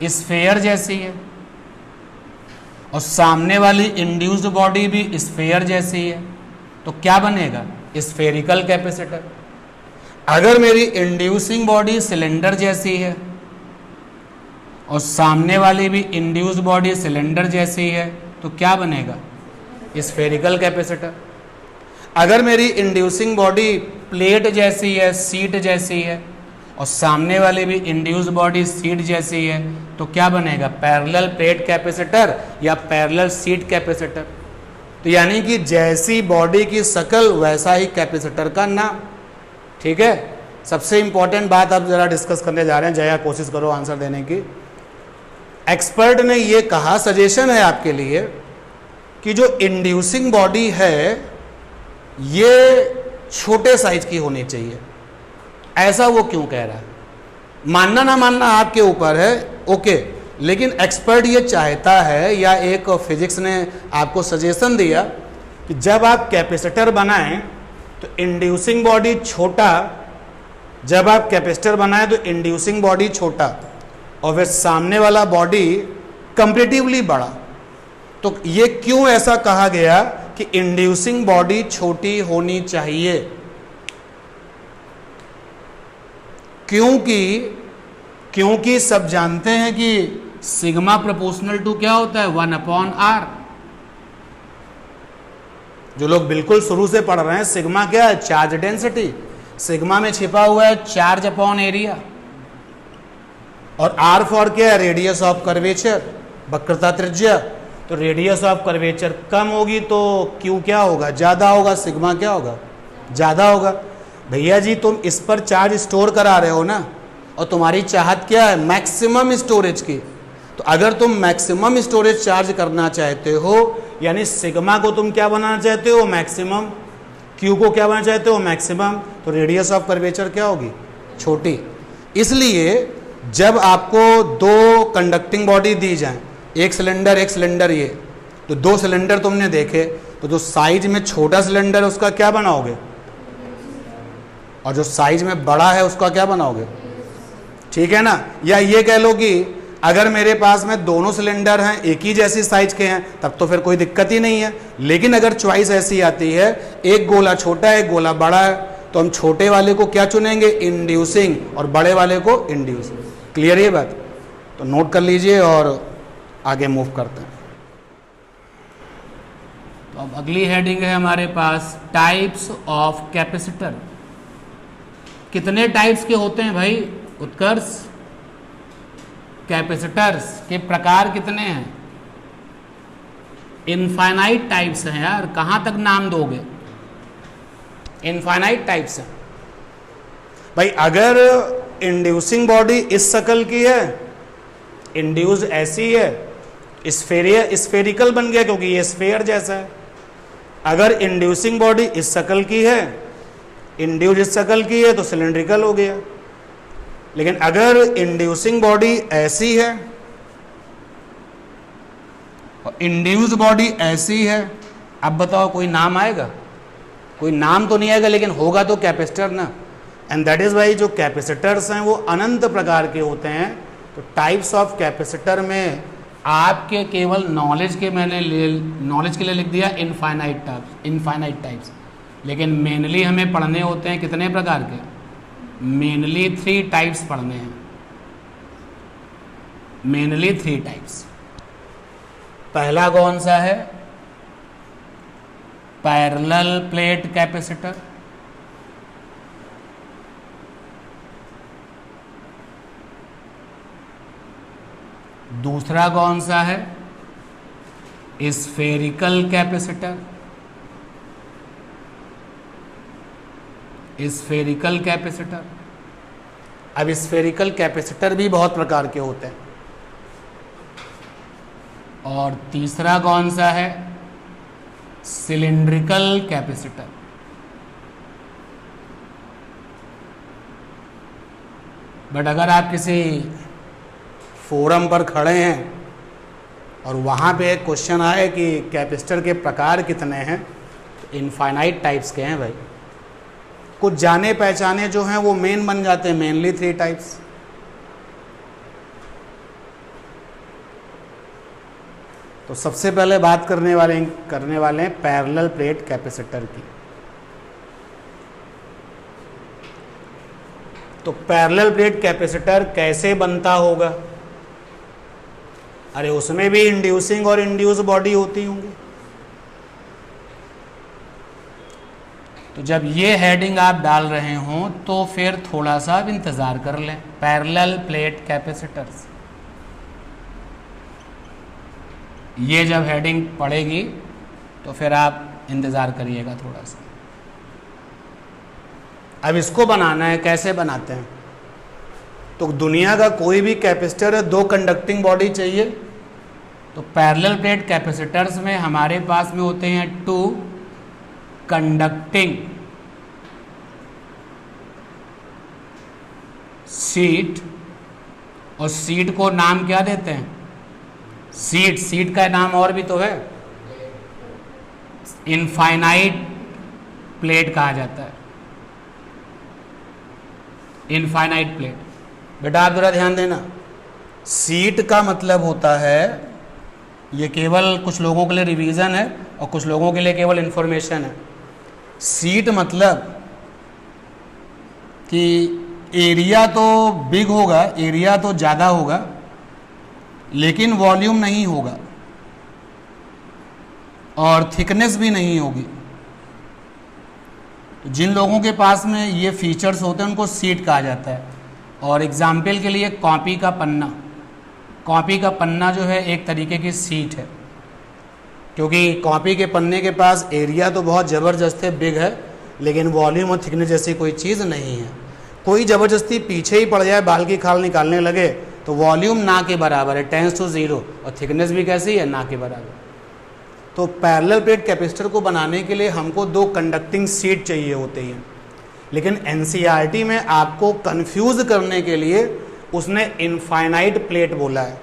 स्फेयर जैसी है और सामने वाली इंड्यूस्ड बॉडी भी स्फेयर जैसी है, तो क्या बनेगा, स्फेरिकल कैपेसिटर। अगर मेरी इंड्यूसिंग बॉडी सिलेंडर जैसी है और सामने वाली भी इंड्यूस्ड बॉडी सिलेंडर जैसी है, तो क्या बनेगा, स्फेरिकल कैपेसिटर। अगर मेरी इंड्यूसिंग बॉडी प्लेट जैसी है, सीट जैसी है, और सामने वाली भी इंड्यूस्ड बॉडी सीट जैसी है, तो क्या बनेगा, पैरेलल प्लेट कैपेसिटर या पैरेलल सीट कैपेसिटर। तो यानी कि जैसी बॉडी की शक्ल वैसा ही कैपेसिटर का नाम। ठीक है, सबसे इंपॉर्टेंट बात आप जरा डिस्कस करने जा रहे हैं, जया कोशिश करो आंसर देने की। एक्सपर्ट ने ये कहा, सजेशन है आपके लिए, कि जो इंड्यूसिंग बॉडी है ये छोटे साइज की होनी चाहिए। ऐसा वो क्यों कह रहा है, मानना ना मानना आपके ऊपर है, ओके। लेकिन एक्सपर्ट ये चाहता है, या एक फिजिक्स ने आपको सजेशन दिया कि जब आप कैपेसिटर बनाएं तो इंड्यूसिंग बॉडी छोटा, जब आप कैपेसिटर बनाएं तो इंड्यूसिंग बॉडी छोटा और फिर सामने वाला बॉडी कंपैरेटिवली बड़ा। तो ये क्यों ऐसा कहा गया कि इंड्यूसिंग बॉडी छोटी होनी चाहिए, क्योंकि सब जानते हैं कि सिग्मा प्रोपोर्शनल टू क्या होता है, 1/r। जो लोग बिल्कुल शुरू से पढ़ रहे हैं, सिग्मा क्या है, चार्ज डेंसिटी। सिग्मा में छिपा हुआ है चार्ज अपॉन एरिया, और r फॉर क्या है, रेडियस ऑफ कर्वेचर, वक्रता त्रिज्या। तो रेडियस ऑफ कर्वेचर कम होगी तो Q क्या होगा, ज़्यादा होगा, सिग्मा क्या होगा, ज़्यादा होगा। भैया जी तुम इस पर चार्ज स्टोर करा रहे हो ना, और तुम्हारी चाहत क्या है, मैक्सिमम स्टोरेज की। तो अगर तुम मैक्सिमम स्टोरेज चार्ज करना चाहते हो, यानी सिग्मा को तुम क्या बनाना चाहते हो, मैक्सिमम, Q को क्या बनाना चाहते हो, मैक्सिमम, तो रेडियस ऑफ कर्वेचर क्या होगी, छोटी। इसलिए जब आपको दो कंडक्टिंग बॉडी दी जाए, एक सिलेंडर ये, तो दो सिलेंडर तुमने देखे, तो जो साइज में छोटा सिलेंडर है उसका क्या बनाओगे, और जो साइज में बड़ा है उसका क्या बनाओगे। ठीक है ना। या ये कह लो कि अगर मेरे पास में दोनों सिलेंडर हैं, एक ही जैसी साइज के हैं, तब तो फिर कोई दिक्कत ही नहीं है। लेकिन अगर चॉइस ऐसी आती है, एक गोला छोटा है, एक गोला बड़ा है, तो हम छोटे वाले को क्या चुनेंगे, इंड्यूसिंग, और बड़े वाले को इंड्यूसिंग। क्लियर ये बात, तो नोट कर लीजिए और आगे मूव करते हैं। तो अब अगली हेडिंग है हमारे पास टाइप्स ऑफ कैपेसिटर। कितने टाइप्स के होते हैं भाई उत्कर्ष? कैपेसिटर्स के प्रकार कितने हैं? इनफाइनाइट टाइप्स हैं यार, कहां तक नाम दोगे? इनफाइनाइट टाइप्स हैं भाई। अगर इंड्यूसिंग बॉडी इस शक्ल की है, इंड्यूस ऐसी है, स्फेरिकल बन गया क्योंकि ये स्फेयर जैसा है। अगर इंड्यूसिंग बॉडी इस शक्ल की है, इंड्यूस इस शक्ल की है, तो सिलेंड्रिकल हो गया। लेकिन अगर इंड्यूसिंग बॉडी ऐसी है और इंड्यूस बॉडी ऐसी है, अब बताओ कोई नाम आएगा? कोई नाम तो नहीं आएगा, लेकिन होगा तो कैपेसिटर ना। एंड दैट इज वाई जो कैपेसिटर्स हैं वो अनंत प्रकार के होते हैं। तो टाइप्स ऑफ कैपेसिटर में आपके केवल नॉलेज के लिए लिख दिया इनफाइनाइट टाइप्स, लेकिन मेनली हमें पढ़ने होते हैं कितने प्रकार के? मेनली 3 टाइप्स पढ़ने हैं, मेनली 3 टाइप्स। पहला कौन सा है? Parallel plate capacitor. दूसरा कौन सा है? Spherical capacitor. Spherical capacitor. अब स्फेरिकल कैपेसिटर भी बहुत प्रकार के होते हैं। और तीसरा कौन सा है? Cylindrical capacitor. बट अगर आप किसी फोरम पर खड़े हैं और वहाँ पे एक क्वेश्चन आए कि कैपेसिटर के प्रकार कितने हैं, तो इनफाइनाइट टाइप्स के हैं भाई। कुछ जाने पहचाने जो हैं वो मेन बन जाते हैं, मेनली 3 टाइप्स। तो सबसे पहले बात करने वाले हैं पैरेलल प्लेट कैपेसिटर की। तो पैरेलल प्लेट कैपेसिटर कैसे बनता होगा? अरे उसमें भी इंड्यूसिंग और इंड्यूस बॉडी होती होंगी। तो जब ये हेडिंग आप डाल रहे हों तो फिर थोड़ा सा इंतज़ार कर लें। पैरेलल प्लेट कैपेसिटर्स, ये जब हेडिंग पड़ेगी तो फिर आप इंतज़ार करिएगा थोड़ा सा। अब इसको बनाना है, कैसे बनाते हैं? तो दुनिया का कोई भी कैपेसिटर है, 2 कंडक्टिंग बॉडी चाहिए। तो पैरेलल प्लेट कैपेसिटर्स में हमारे पास में होते हैं 2 कंडक्टिंग शीट, और शीट को नाम क्या देते हैं? शीट का नाम और भी तो है, इनफाइनाइट प्लेट कहा जाता है। Infinite plate. बेटा आप जरा ध्यान देना, शीट का मतलब होता है, ये केवल कुछ लोगों के लिए रिवीजन है और कुछ लोगों के लिए केवल इंफॉर्मेशन है। शीट मतलब कि एरिया तो बिग होगा, एरिया तो ज़्यादा होगा, लेकिन वॉल्यूम नहीं होगा और थिकनेस भी नहीं होगी। तो जिन लोगों के पास में ये फीचर्स होते हैं उनको शीट कहा जाता है। और एग्जाम्पल के लिए कॉपी का पन्ना, कॉपी का पन्ना जो है एक तरीके की शीट है, क्योंकि कॉपी के पन्ने के पास एरिया तो बहुत ज़बरदस्त है, बिग है, लेकिन वॉल्यूम और थिकनेस जैसी कोई चीज़ नहीं है। कोई ज़बरदस्ती पीछे ही पड़ जाए, बाल की खाल निकालने लगे, तो वॉल्यूम ना के बराबर है, 10:0, और थिकनेस भी कैसी है? ना के बराबर। तो पैरेलल प्लेट कैपेसिटर को बनाने के लिए हमको 2 कंडक्टिंग शीट चाहिए होते हैं, लेकिन एनसीईआरटी में आपको कंफ्यूज करने के लिए उसने इनफाइनाइट प्लेट बोला है।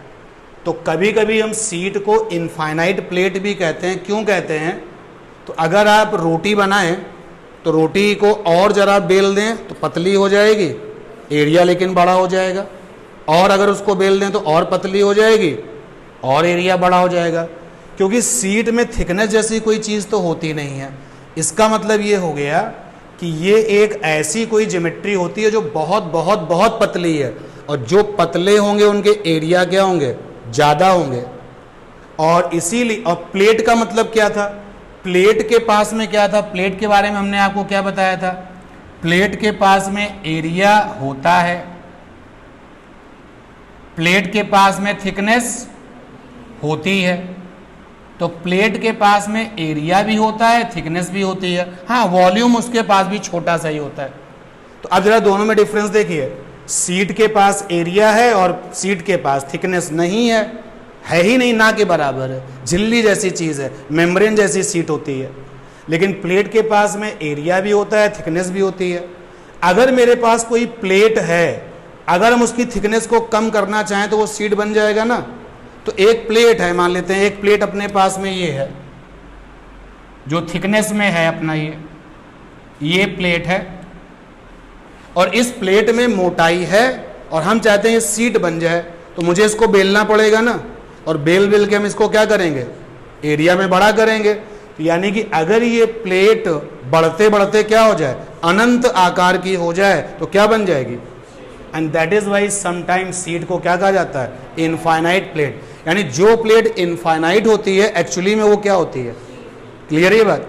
तो कभी कभी हम शीट को इनफाइनाइट प्लेट भी कहते हैं। क्यों कहते हैं? तो अगर आप रोटी बनाएं तो रोटी को और ज़रा बेल दें तो पतली हो जाएगी, एरिया लेकिन बड़ा हो जाएगा, और अगर उसको बेल दें तो और पतली हो जाएगी और एरिया बड़ा हो जाएगा, क्योंकि शीट में थिकनेस जैसी कोई चीज़ तो होती नहीं है। इसका मतलब ये हो गया कि ये एक ऐसी कोई ज्योमेट्री होती है जो बहुत बहुत बहुत पतली है, और जो पतले होंगे उनके एरिया क्या होंगे? ज़्यादा होंगे। और इसीलिए, और प्लेट का मतलब क्या था? प्लेट के पास में क्या था, प्लेट के बारे में हमने आपको क्या बताया था, प्लेट के पास में एरिया होता है, प्लेट के पास में थिकनेस होती है। तो प्लेट के पास में एरिया भी होता है, थिकनेस भी होती है, हाँ वॉल्यूम उसके पास भी छोटा सा ही होता है। तो अब जरा दोनों में डिफरेंस देखिए, सीट के पास एरिया है और सीट के पास थिकनेस नहीं है, है ही नहीं, ना के बराबर है, झिल्ली जैसी चीज़ है, मेम्ब्रेन जैसी सीट होती है। लेकिन प्लेट के पास में एरिया भी होता है, थिकनेस भी होती है। अगर मेरे पास कोई प्लेट है, अगर हम उसकी थिकनेस को कम करना चाहें तो वो सीट बन जाएगा ना। तो एक प्लेट है, मान लेते हैं एक प्लेट अपने पास में ये है, जो थिकनेस में है अपना ये प्लेट है, और इस प्लेट में मोटाई है, और हम चाहते हैं ये सीट बन जाए, तो मुझे इसको बेलना पड़ेगा ना, और बेल के हम इसको क्या करेंगे, एरिया में बड़ा करेंगे। तो यानी कि अगर ये प्लेट बढ़ते बढ़ते क्या हो जाए, अनंत आकार की हो जाए, तो क्या बन जाएगी, and that is why sometime seat को क्या कहा जाता है, इनफाइनाइट प्लेट। यानी जो प्लेट इनफाइनाइट होती है एक्चुअली में वो क्या होती है, क्लियर ये बात।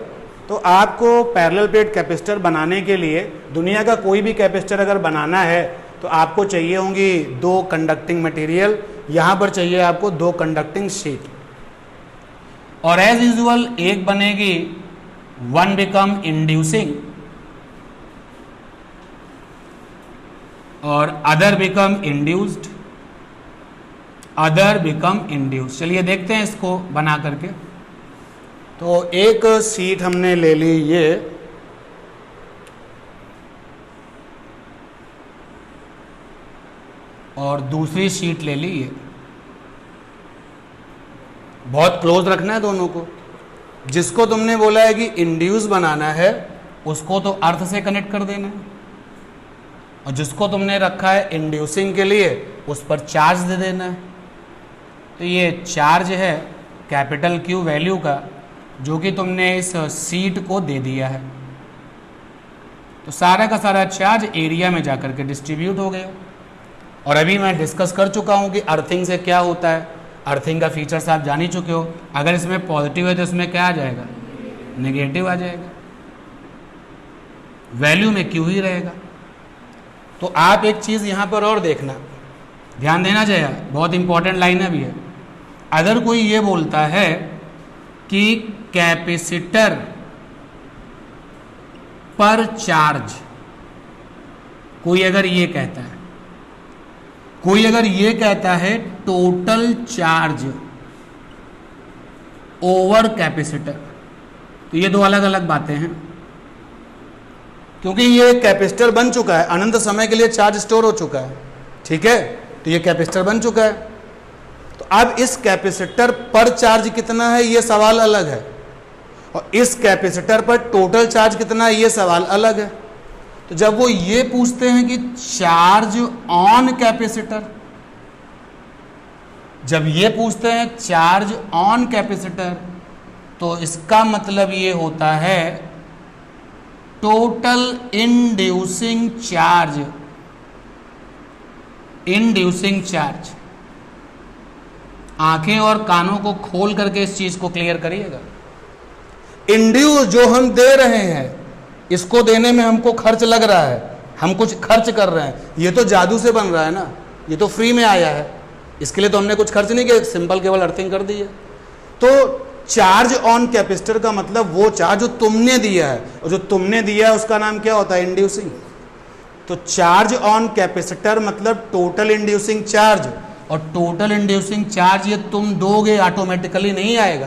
तो आपको पैरेलल प्लेट कैपेसिटर बनाने के लिए, दुनिया का कोई भी कैपेसिटर अगर बनाना है तो आपको चाहिए होंगी 2 कंडक्टिंग मटेरियल, यहां पर चाहिए आपको 2 कंडक्टिंग शीट, और एज यूजुअल एक बनेगी 1 बिकम इंड्यूसिंग और other become induced, other become induced. चलिए देखते हैं इसको बना करके। तो एक सीट हमने ले ली ये, और दूसरी शीट ले ली ये। बहुत क्लोज रखना है दोनों को। जिसको तुमने बोला है कि इंड्यूस बनाना है उसको तो अर्थ से कनेक्ट कर देना है, और जिसको तुमने रखा है इंड्यूसिंग के लिए उस पर चार्ज दे देना है। तो ये चार्ज है कैपिटल Q वैल्यू का, जो कि तुमने इस सीट को दे दिया है। तो सारा का सारा चार्ज एरिया में जाकर के डिस्ट्रीब्यूट हो गया। और अभी मैं डिस्कस कर चुका हूँ कि अर्थिंग से क्या होता है, अर्थिंग का फीचर्स आप जान ही चुके हो। अगर इसमें पॉजिटिव है तो इसमें क्या आ जाएगा, नेगेटिव आ जाएगा, वैल्यू में Q ही रहेगा। तो आप एक चीज़ यहाँ पर और देखना, ध्यान देना चाहिए, बहुत इंपॉर्टेंट लाइन है भी है। अगर कोई ये बोलता है कि कैपेसिटर पर चार्ज, कोई अगर ये कहता है, कोई अगर ये कहता है टोटल चार्ज ओवर कैपेसिटर, तो ये 2 अलग अलग बातें हैं, क्योंकि ये कैपेसिटर बन चुका है, अनंत समय के लिए चार्ज स्टोर हो चुका है, ठीक है। तो ये कैपेसिटर बन चुका है। तो अब इस कैपेसिटर पर चार्ज कितना है ये सवाल अलग है, और इस कैपेसिटर पर टोटल चार्ज कितना है ये सवाल अलग है। तो जब वो ये पूछते हैं कि चार्ज ऑन कैपेसिटर, जब ये पूछते हैं चार्ज ऑन कैपेसिटर, तो इसका मतलब ये होता है total inducing charge, inducing charge. आंखें और कानों को खोल करके इस चीज को क्लियर करिएगा। इंड्यूस जो हम दे रहे हैं, इसको देने में हमको खर्च लग रहा है, हम कुछ खर्च कर रहे हैं, ये तो जादू से बन रहा है ना, ये तो फ्री में आया है, इसके लिए तो हमने कुछ खर्च नहीं किया, सिंपल केवल अर्थिंग कर दी है। तो चार्ज ऑन कैपेसिटर का मतलब वो चार्ज जो तुमने दिया है, और जो तुमने दिया है उसका नाम क्या होता है, इंड्यूसिंग। तो चार्ज ऑन कैपेसिटर मतलब टोटल इंड्यूसिंग चार्ज, और टोटल इंड्यूसिंग चार्ज ये तुम दोगे, ऑटोमेटिकली नहीं आएगा।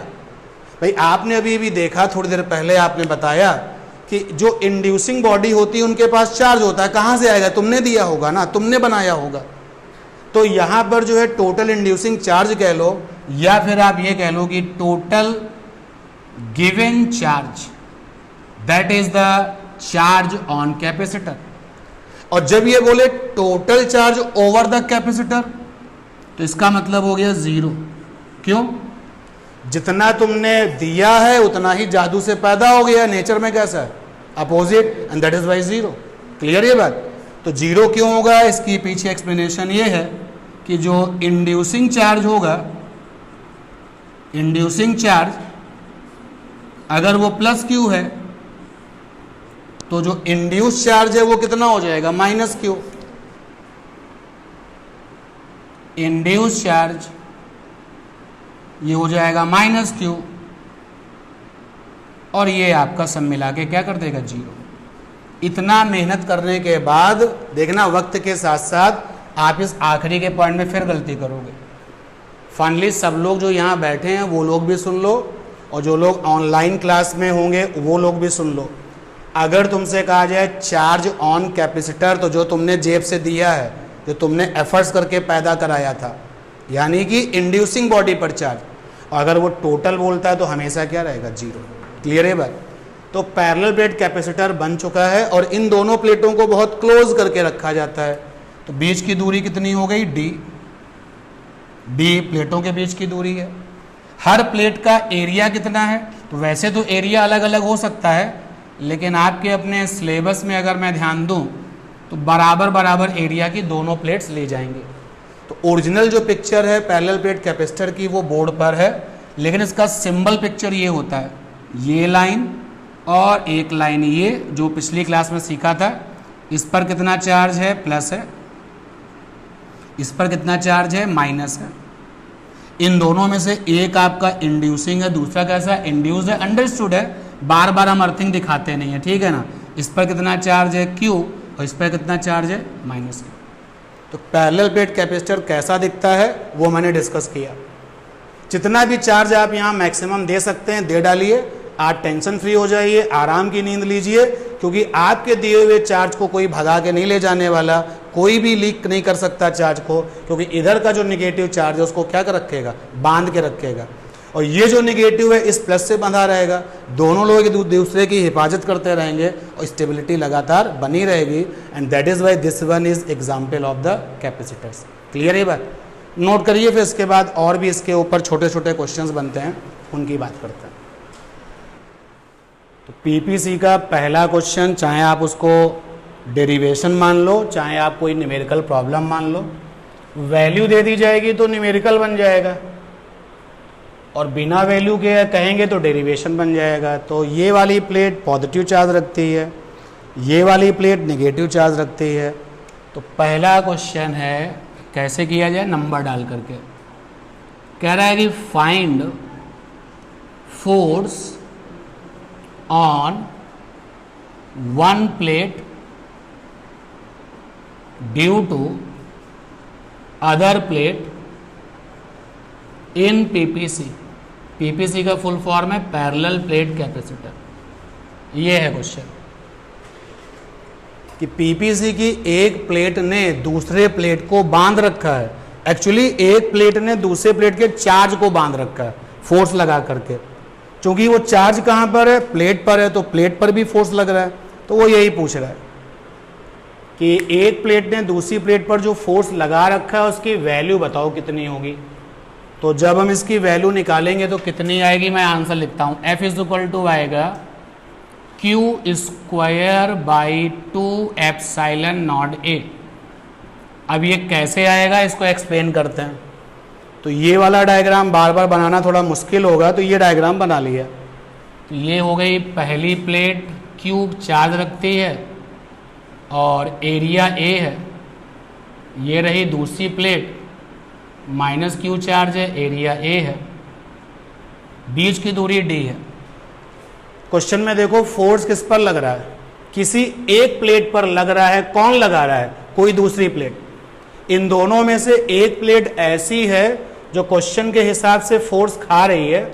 भाई आपने अभी भी देखा, थोड़ी देर पहले आपने बताया कि जो इंड्यूसिंग बॉडी होती है उनके पास चार्ज होता है, कहाँ से आएगा, तुमने दिया होगा ना, तुमने बनाया होगा। तो यहाँ पर जो है टोटल इंड्यूसिंग चार्ज कह लो, या फिर आप ये कह लो कि total given charge, that is the charge on capacitor. और जब ये बोले total charge over the capacitor, तो इसका मतलब हो गया 0। क्यों, जितना तुमने दिया है उतना ही जादू से पैदा हो गया, नेचर में कैसा है, opposite, and that is why 0। Clear ये बात। तो 0 क्यों होगा, इसकी पीछे एक्सप्लेनेशन ये है कि जो इंड्यूसिंग चार्ज होगा, इंड्यूसिंग चार्ज अगर वो प्लस क्यू है तो जो इंड्यूस चार्ज है वो कितना हो जाएगा, माइनस क्यू। इंड्यूस चार्ज ये हो जाएगा माइनस क्यू, और ये आपका सब मिला के क्या कर देगा, जीरो। इतना मेहनत करने के बाद देखना वक्त के साथ साथ आप इस आखिरी के पॉइंट में फिर गलती करोगे। फाइनली सब लोग जो यहाँ बैठे हैं वो लोग भी सुन लो, और जो लोग ऑनलाइन क्लास में होंगे वो लोग भी सुन लो। अगर तुमसे कहा जाए चार्ज ऑन कैपेसिटर, तो जो तुमने जेब से दिया है, जो तुमने एफर्ट्स करके पैदा कराया था, यानी कि इंड्यूसिंग बॉडी पर चार्ज, और अगर वो टोटल बोलता है तो हमेशा क्या रहेगा, जीरो। क्लियर है बात। तो पैरेलल प्लेट कैपेसिटर बन चुका है, और इन दोनों प्लेटों को बहुत क्लोज करके रखा जाता है। तो बीच की दूरी कितनी हो गई, डी। डी प्लेटों के बीच की दूरी है। हर प्लेट का एरिया कितना है, तो वैसे तो एरिया अलग अलग हो सकता है, लेकिन आपके अपने सिलेबस में अगर मैं ध्यान दूं तो बराबर बराबर एरिया की दोनों प्लेट्स ले जाएंगे। तो ओरिजिनल जो पिक्चर है पैरेलल प्लेट कैपेसिटर की वो बोर्ड पर है, लेकिन इसका सिंबल पिक्चर ये होता है, ये लाइन और एक लाइन ये, जो पिछली क्लास में सीखा था। इस पर कितना चार्ज है, प्लस है, इस पर कितना चार्ज है, माइनस है। इन दोनों में से एक आपका इंड्यूसिंग है, दूसरा कैसा, इंड्यूस्ड है। अंडरस्टूड है, बार बार हम अर्थिंग दिखाते नहीं है, ठीक है ना। इस पर कितना चार्ज है, क्यू, और इस पर कितना चार्ज है, माइनस क्यू। तो पैरेलल प्लेट कैपेसिटर कैसा दिखता है वो मैंने डिस्कस किया। जितना भी चार्ज आप यहाँ मैक्सिमम दे सकते हैं दे डालिए, आप टेंशन फ्री हो जाइए, आराम की नींद लीजिए, क्योंकि आपके दिए हुए चार्ज को कोई भगा के नहीं ले जाने वाला, कोई भी लीक नहीं कर सकता चार्ज को, क्योंकि इधर का जो निगेटिव चार्ज है उसको क्या कर रखेगा, बांध के रखेगा, और ये जो निगेटिव है इस प्लस से बंधा रहेगा। दोनों लोग एक दूसरे की हिफाजत करते रहेंगे और स्टेबिलिटी लगातार बनी रहेगी। And that is why this one is example of the capacitors. Clear है बात। नोट करिए, फिर इसके बाद और भी इसके ऊपर छोटे छोटे क्वेश्चंस बनते हैं, उनकी बात करते हैं। तो पीपीसी का पहला क्वेश्चन, चाहे आप उसको डेरिवेशन मान लो, चाहे आप कोई न्यूमेरिकल प्रॉब्लम मान लो, वैल्यू दे दी जाएगी तो न्यूमेरिकल बन जाएगा, और बिना वैल्यू के कहेंगे तो डेरिवेशन बन जाएगा। तो ये वाली प्लेट पॉजिटिव चार्ज रखती है, ये वाली प्लेट नेगेटिव चार्ज रखती है। तो पहला क्वेश्चन है कैसे किया जाए, नंबर डाल करके। कह रहा है कि find force on one plate due to other plate in PPC. PPC का फुल फॉर्म है पैरेलल प्लेट कैपेसिटर। ये है क्वेश्चन कि पीपीसी की एक प्लेट ने दूसरे प्लेट को बांध रखा है। एक्चुअली एक प्लेट ने दूसरे प्लेट के चार्ज को बांध रखा है फोर्स लगा करके, क्योंकि वो चार्ज कहाँ पर है, प्लेट पर है, तो प्लेट पर भी फोर्स लग रहा है। तो वो यही पूछ रहा है कि एक प्लेट ने दूसरी प्लेट पर जो फोर्स लगा रखा है उसकी वैल्यू बताओ कितनी होगी। तो जब हम इसकी वैल्यू निकालेंगे तो कितनी आएगी, मैं आंसर लिखता हूँ। F इज इक्वल टू आएगा Q square by 2 epsilon naught A। अब ये कैसे आएगा इसको एक्सप्लेन करते हैं। तो ये वाला डायग्राम बार बार बनाना थोड़ा मुश्किल होगा, तो ये डायग्राम बना लिया। तो ये हो गई पहली प्लेट, Q चार्ज रखती है और एरिया A है। ये रही दूसरी प्लेट, माइनस क्यू चार्ज है, एरिया A है, बीच की दूरी D है। क्वेश्चन में देखो फोर्स किस पर लग रहा है, किसी एक प्लेट पर लग रहा है। कौन लगा रहा है, कोई दूसरी प्लेट। इन दोनों में से एक प्लेट ऐसी है जो क्वेश्चन के हिसाब से फोर्स खा रही है,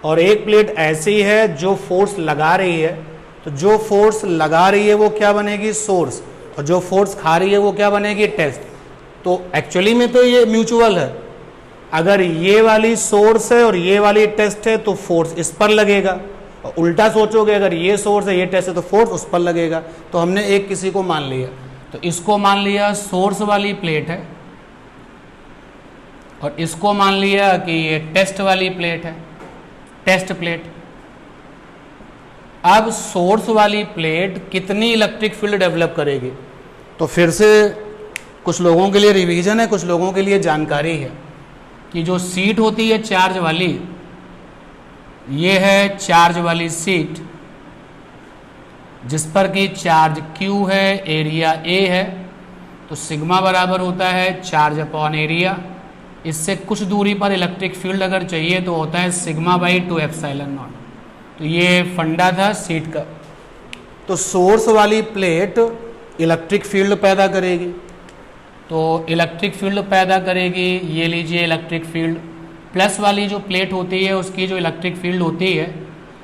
और एक प्लेट ऐसी है जो फोर्स लगा रही है। तो जो फोर्स लगा रही है वो क्या बनेगी, सोर्स, और जो फोर्स खा रही है वो क्या बनेगी, टेस्ट। तो एक्चुअली में तो ये म्यूचुअल है। अगर ये वाली सोर्स है और ये वाली टेस्ट है तो फोर्स इस पर लगेगा, और उल्टा सोचोगे अगर ये सोर्स है ये टेस्ट है तो फोर्स उस पर लगेगा। तो हमने एक किसी को मान लिया, तो इसको मान लिया सोर्स वाली प्लेट है, और इसको मान लिया कि ये टेस्ट वाली प्लेट है, टेस्ट प्लेट। अब सोर्स वाली प्लेट कितनी इलेक्ट्रिक फील्ड डेवलप करेगी, तो फिर से कुछ लोगों के लिए रिवीजन है, कुछ लोगों के लिए जानकारी है कि जो सीट होती है चार्ज वाली, ये है चार्ज वाली शीट जिस पर कि चार्ज Q है, एरिया A है, तो सिग्मा बराबर होता है चार्ज अपॉन एरिया। इससे कुछ दूरी पर इलेक्ट्रिक फील्ड अगर चाहिए तो होता है सिग्मा बाई 2 एप्सिलॉन नॉट। तो ये फंडा था शीट का। तो सोर्स वाली प्लेट इलेक्ट्रिक फील्ड पैदा करेगी, तो इलेक्ट्रिक फील्ड पैदा करेगी। ये लीजिए इलेक्ट्रिक फील्ड। प्लस वाली जो प्लेट होती है उसकी जो इलेक्ट्रिक फील्ड होती है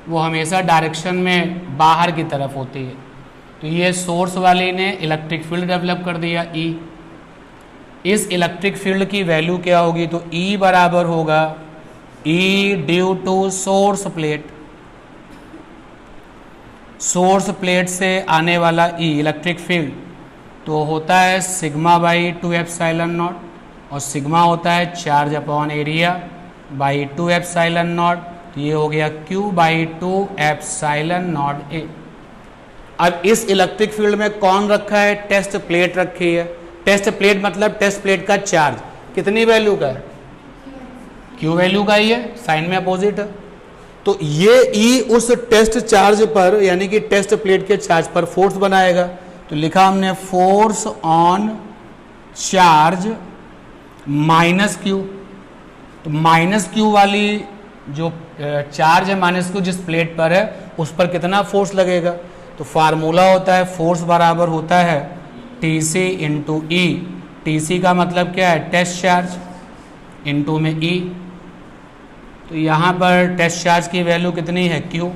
वो हमेशा डायरेक्शन में बाहर की तरफ होती है। तो ये सोर्स वाली ने इलेक्ट्रिक फील्ड डेवलप कर दिया E। इस इलेक्ट्रिक फील्ड की वैल्यू क्या होगी, तो E बराबर होगा E due to source plate. Source plate से आने वाला E इलेक्ट्रिक फील्ड तो होता है सिग्मा बाई 2 एप्सिलॉन नॉट, और सिग्मा होता है charge upon area by 2 epsilon naught. तो ये हो गया Q by 2 epsilon naught A। अब इस इलेक्ट्रिक फील्ड में कौन रखा है, टेस्ट प्लेट रखी है। टेस्ट प्लेट मतलब टेस्ट प्लेट का चार्ज कितनी वैल्यू का है, Q वैल्यू का ही है, साइन में अपोजिट है। तो ये E उस टेस्ट चार्ज पर यानी कि टेस्ट प्लेट के चार्ज पर फोर्स बनाएगा। तो लिखा हमने force on charge minus Q। तो माइनस Q वाली जो चार्ज है माइनस Q जिस प्लेट पर है उस पर कितना फोर्स लगेगा, तो फार्मूला होता है फोर्स बराबर होता है TC इंटू E। TC का मतलब क्या है, टेस्ट चार्ज, इंटू में E। तो यहाँ पर टेस्ट चार्ज की वैल्यू कितनी है, Q।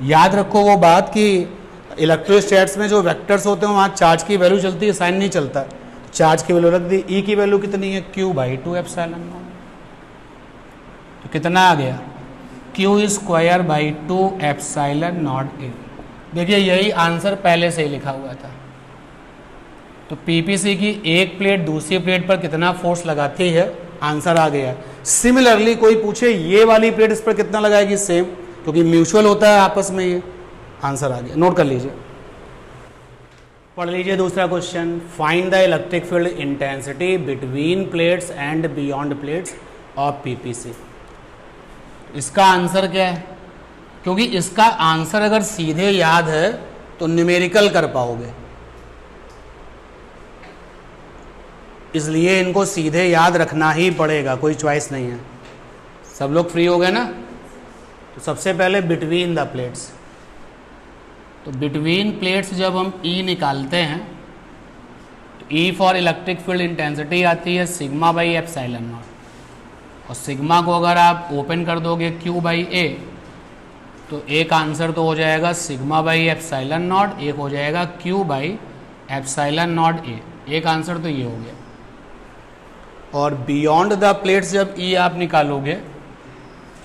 याद रखो वो बात कि इलेक्ट्रोस्टैट्स में जो वेक्टर्स होते हैं वहाँ चार्ज की वैल्यू चलती है, साइन नहीं चलता। चार्ज की वैल्यू रख दी, E की वैल्यू कितनी है, Q बाई 2 एप्सिलॉन नॉट। तो कितना आ गया, Q square by 2 epsilon naught A। देखिए यही आंसर पहले से ही लिखा हुआ था। तो पीपीसी की एक प्लेट दूसरी प्लेट पर कितना फोर्स लगाती है, आंसर आ गया। सिमिलरली कोई पूछे ये वाली प्लेट इस पर कितना लगाएगी, सेम, क्योंकि म्यूचुअल होता है आपस में, ये आंसर आ गया। नोट कर लीजिए, पढ़ लीजिए दूसरा question. Find the electric field intensity between plates and beyond plates of PPC. इसका आंसर क्या है, क्योंकि इसका आंसर अगर सीधे याद है तो न्यूमेरिकल कर पाओगे, इसलिए इनको सीधे याद रखना ही पड़ेगा, कोई चॉइस नहीं है। सब लोग फ्री हो गए ना। तो सबसे पहले बिटवीन द प्लेट्स। तो बिटवीन प्लेट्स जब हम E निकालते हैं तो E for electric field intensity आती है सिग्मा बाई एप्सिलॉन नॉट, और सिग्मा को अगर आप ओपन कर दोगे Q बाई A तो एक आंसर तो हो जाएगा सिग्मा बाई एप्सिलॉन नॉट, एक हो जाएगा Q by epsilon naught A। एक आंसर तो ये हो गया। और बियॉन्ड द प्लेट्स जब E आप निकालोगे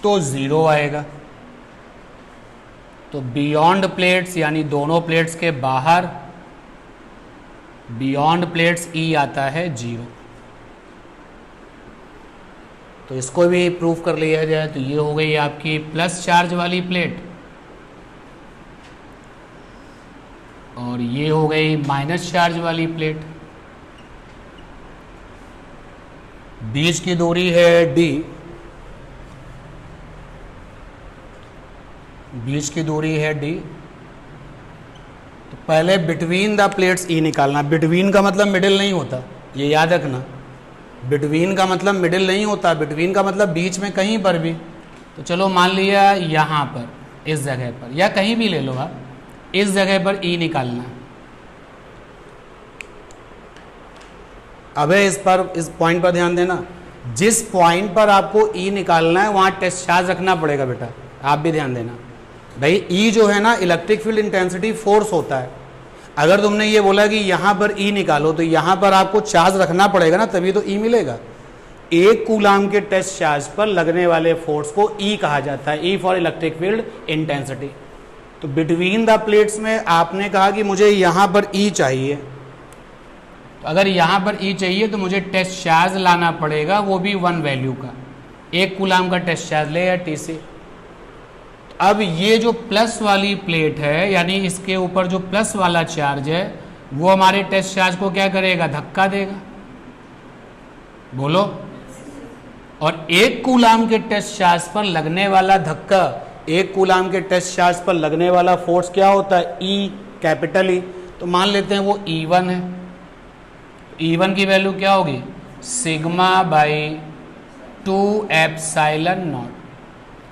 तो 0 आएगा। तो बियॉन्ड प्लेट्स यानी दोनों प्लेट्स के बाहर बियॉन्ड प्लेट्स E आता है 0। तो इसको भी प्रूफ कर लिया जाए तो ये हो गई आपकी प्लस चार्ज वाली प्लेट, और ये हो गई माइनस चार्ज वाली प्लेट। बीच की दूरी है D, बीच की दूरी है D। तो पहले बिटवीन द प्लेट्स E निकालना। बिटवीन का मतलब मिडिल नहीं होता, ये याद रखना। बिटवीन का मतलब मिडिल नहीं होता, बिटवीन का मतलब बीच में कहीं पर भी। तो चलो मान लिया यहाँ पर, इस जगह पर, या कहीं भी ले लो आप, इस जगह पर E निकालना। अबे इस पॉइंट पर ध्यान देना, जिस पॉइंट पर आपको E निकालना है वहाँ टेस्ट चार्ज रखना पड़ेगा बेटा, आप भी ध्यान देना भाई। E जो है ना इलेक्ट्रिक फील्ड इंटेंसिटी फोर्स होता है। अगर तुमने ये बोला कि यहाँ पर E निकालो तो यहाँ पर आपको चार्ज रखना पड़ेगा ना, तभी तो E मिलेगा। एक कूलाम के टेस्ट चार्ज पर लगने वाले फोर्स को E कहा जाता है, E for electric field intensity. तो बिटवीन द प्लेट्स में आपने कहा कि मुझे यहाँ पर E चाहिए, तो अगर यहाँ पर E चाहिए तो मुझे टेस्ट चार्ज लाना पड़ेगा, वो भी 1 वैल्यू का, 1 कूलाम का टेस्ट चार्ज ले या TC। अब ये जो प्लस वाली प्लेट है यानी इसके ऊपर जो प्लस वाला चार्ज है वो हमारे टेस्ट चार्ज को क्या करेगा, धक्का देगा, बोलो। और 1 कूलाम के टेस्ट चार्ज पर लगने वाला धक्का 1 कूलाम के टेस्ट चार्ज पर लगने वाला फोर्स क्या होता है? E, capital E। तो मान लेते हैं वो E1 है। E1 की वैल्यू क्या होगी? सिग्मा बाई 2 एप्सिलॉन नॉट,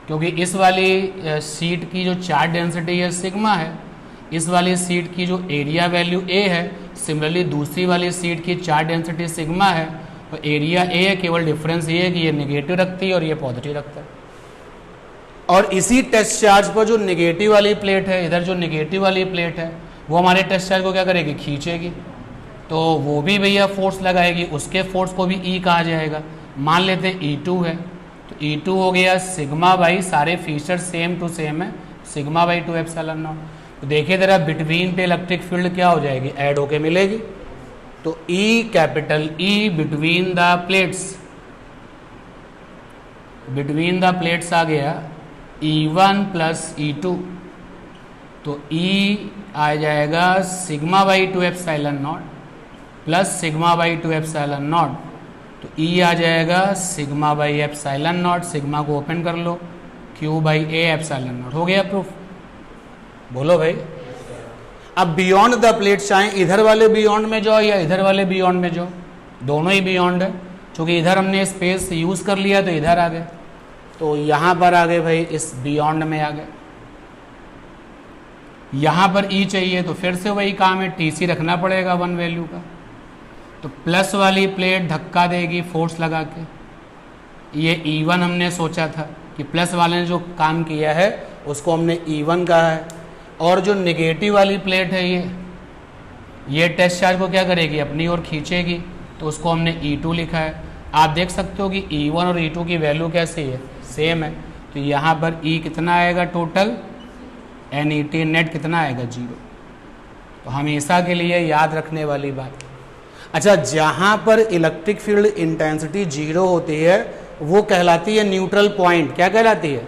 क्योंकि इस वाली सीट की जो चार्ज डेंसिटी है सिग्मा है, इस वाली सीट की जो एरिया वैल्यू A है, सिमिलरली दूसरी वाली सीट की चार्ज डेंसिटी सिग्मा है, तो एरिया A है, केवल डिफरेंस ये है कि ये नेगेटिव रखती है और ये पॉजिटिव रखता है। और इसी टेस्ट चार्ज पर जो नेगेटिव वाली प्लेट है, इधर जो नेगेटिव वाली प्लेट है वो हमारे टेस्ट चार्ज को क्या करेगी? खींचेगी, तो वो भी भैया फोर्स लगाएगी, उसके फोर्स को भी E कहा जाएगा। मान लेते हैं E2 है, तो E2 हो गया सिग्मा बाई, सारे फीचर सेम टू सेम है, सिग्मा बाई 2 एप्सिलॉन नॉट। तो देखिए जरा बिटवीन पे इलेक्ट्रिक फील्ड क्या हो जाएगी? ऐड होके मिलेगी। तो E, capital E between the plates, between the plates आ गया E1 प्लस E2, तो E आ जाएगा sigma by 2 epsilon naught plus sigma by 2 epsilon naught, तो E आ जाएगा sigma by epsilon naught, sigma को ओपन कर लो, Q by A epsilon naught. हो गया प्रूफ? बोलो भाई। अब बियॉन्ड द प्लेट चाहे इधर वाले बियॉन्ड में जाओ या इधर वाले बियॉन्ड में जाओ, दोनों ही बियॉन्ड है, क्योंकि इधर हमने स्पेस यूज कर लिया तो इधर आ गए, तो यहां पर आ गए भाई, इस बियॉन्ड में आ गए। यहां पर E चाहिए तो फिर से वही काम है, TC रखना पड़ेगा 1 वैल्यू का। तो प्लस वाली प्लेट धक्का देगी फोर्स लगा के, ये E1 हमने सोचा था कि प्लस वाले ने जो काम किया है उसको हमने E1 कहा है, और जो नेगेटिव वाली प्लेट है ये टेस्ट चार्ज को क्या करेगी? अपनी ओर खींचेगी, तो उसको हमने E2 लिखा है। आप देख सकते हो कि E1 और E2 की वैल्यू कैसी है? सेम है, तो यहाँ पर E कितना आएगा टोटल? NET नेट कितना आएगा? 0। तो हमेशा के लिए याद रखने वाली बात। अच्छा, जहाँ पर इलेक्ट्रिक फील्ड इंटेंसिटी 0 होती है वो कहलाती है न्यूट्रल पॉइंट। क्या कहलाती है?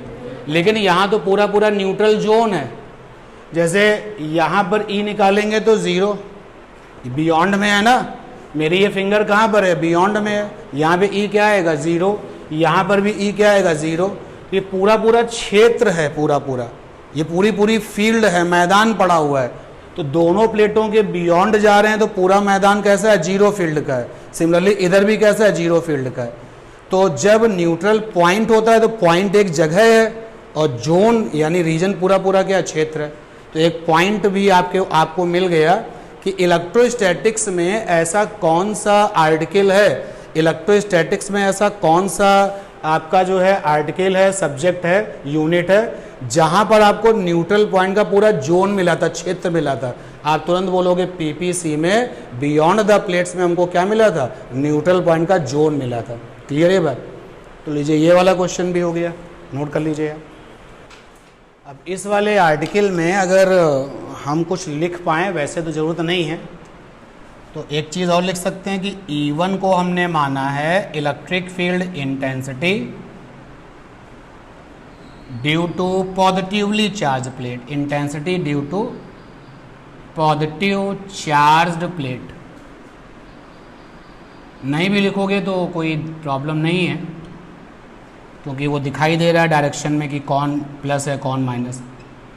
लेकिन यहाँ तो पूरा पूरा न्यूट्रल जोन है। जैसे यहाँ पर E निकालेंगे तो 0, बियॉन्ड में है ना, मेरी ये फिंगर कहाँ पर है? बियॉन्ड में है। यहाँ पे E क्या आएगा? 0। यहाँ पर भी E क्या आएगा? 0। ये पूरा पूरा क्षेत्र है, पूरा पूरा ये पूरी पूरी फील्ड है, मैदान पड़ा हुआ है। तो दोनों प्लेटों के बियॉन्ड जा रहे हैं तो पूरा मैदान कैसा है? 0 फील्ड का है। सिमिलरली इधर भी कैसा है? 0 फील्ड का है। तो जब न्यूट्रल पॉइंट होता है तो पॉइंट एक जगह है और जोन यानी रीजन पूरा पूरा क्या? क्षेत्र है। तो एक पॉइंट भी आपको मिल गया कि इलेक्ट्रोस्टैटिक्स में ऐसा कौन सा आर्टिकल है, इलेक्ट्रोस्टैटिक्स में ऐसा कौन सा आपका जो है आर्टिकल है, सब्जेक्ट है, यूनिट है, जहां पर आपको न्यूट्रल पॉइंट का पूरा जोन मिला था, क्षेत्र मिला था। आप तुरंत बोलोगे PPC में बियॉन्ड द प्लेट्स में हमको क्या मिला था? न्यूट्रल पॉइंट का जोन मिला था। क्लियर है बात? तो लीजिए ये वाला क्वेश्चन भी हो गया, नोट कर लीजिए। अब इस वाले आर्टिकल में अगर हम कुछ लिख पाएँ, वैसे तो ज़रूरत नहीं है, तो एक चीज़ और लिख सकते हैं कि E1 को हमने माना है electric field intensity due to positively charge plate, intensity due to positive charged plate. नहीं भी लिखोगे तो कोई प्रॉब्लम नहीं है, क्योंकि वो दिखाई दे रहा है डायरेक्शन में कि कौन प्लस है कौन minus.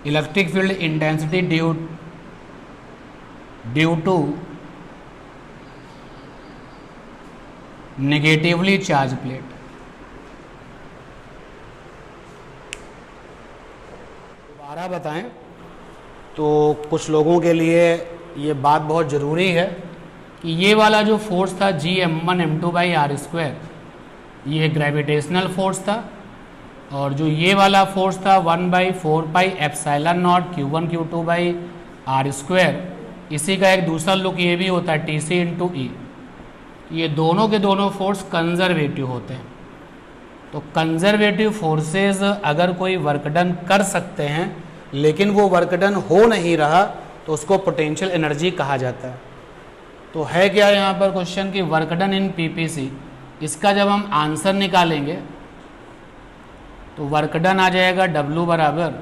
Electric field intensity due to negatively charge plate. दोबारा बताएं तो कुछ लोगों के लिए ये बात बहुत ज़रूरी है कि ये वाला जो फोर्स था Gm1m2/r², ये ग्रेविटेशनल फोर्स था, और जो ये वाला फोर्स था 1/4πε0 Q1 Q2/r², इसी का एक दूसरा लुक ये भी होता है TC × E। ये दोनों के दोनों फोर्स कंजर्वेटिव होते हैं। तो कंजर्वेटिव फोर्सेस अगर कोई वर्क डन कर सकते हैं लेकिन वो वर्क डन हो नहीं रहा तो उसको पोटेंशियल एनर्जी कहा जाता है। तो है क्या यहाँ पर क्वेश्चन कि वर्क डन इन PPC, इसका जब हम आंसर निकालेंगे तो वर्क डन आ जाएगा W बराबर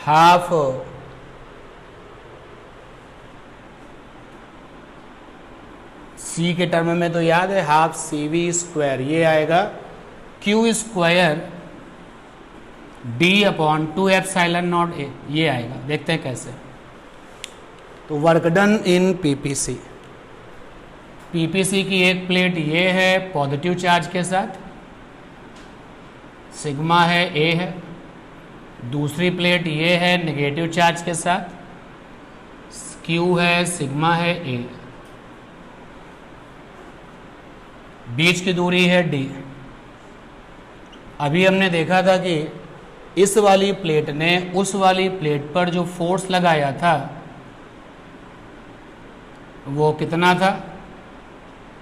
हाफ C के टर्म में तो याद है हाफ CV², ये आएगा Q square D upon 2 epsilon not a, ये आएगा। देखते हैं कैसे। तो work done in PPC, PPC की एक प्लेट ये है पॉजिटिव चार्ज के साथ, सिग्मा है ए है। दूसरी प्लेट ये है नेगेटिव चार्ज के साथ, क्यू है सिग्मा है ए। बीच की दूरी है डी। अभी हमने देखा था कि इस वाली प्लेट ने उस वाली प्लेट पर जो फोर्स लगाया था वो कितना था?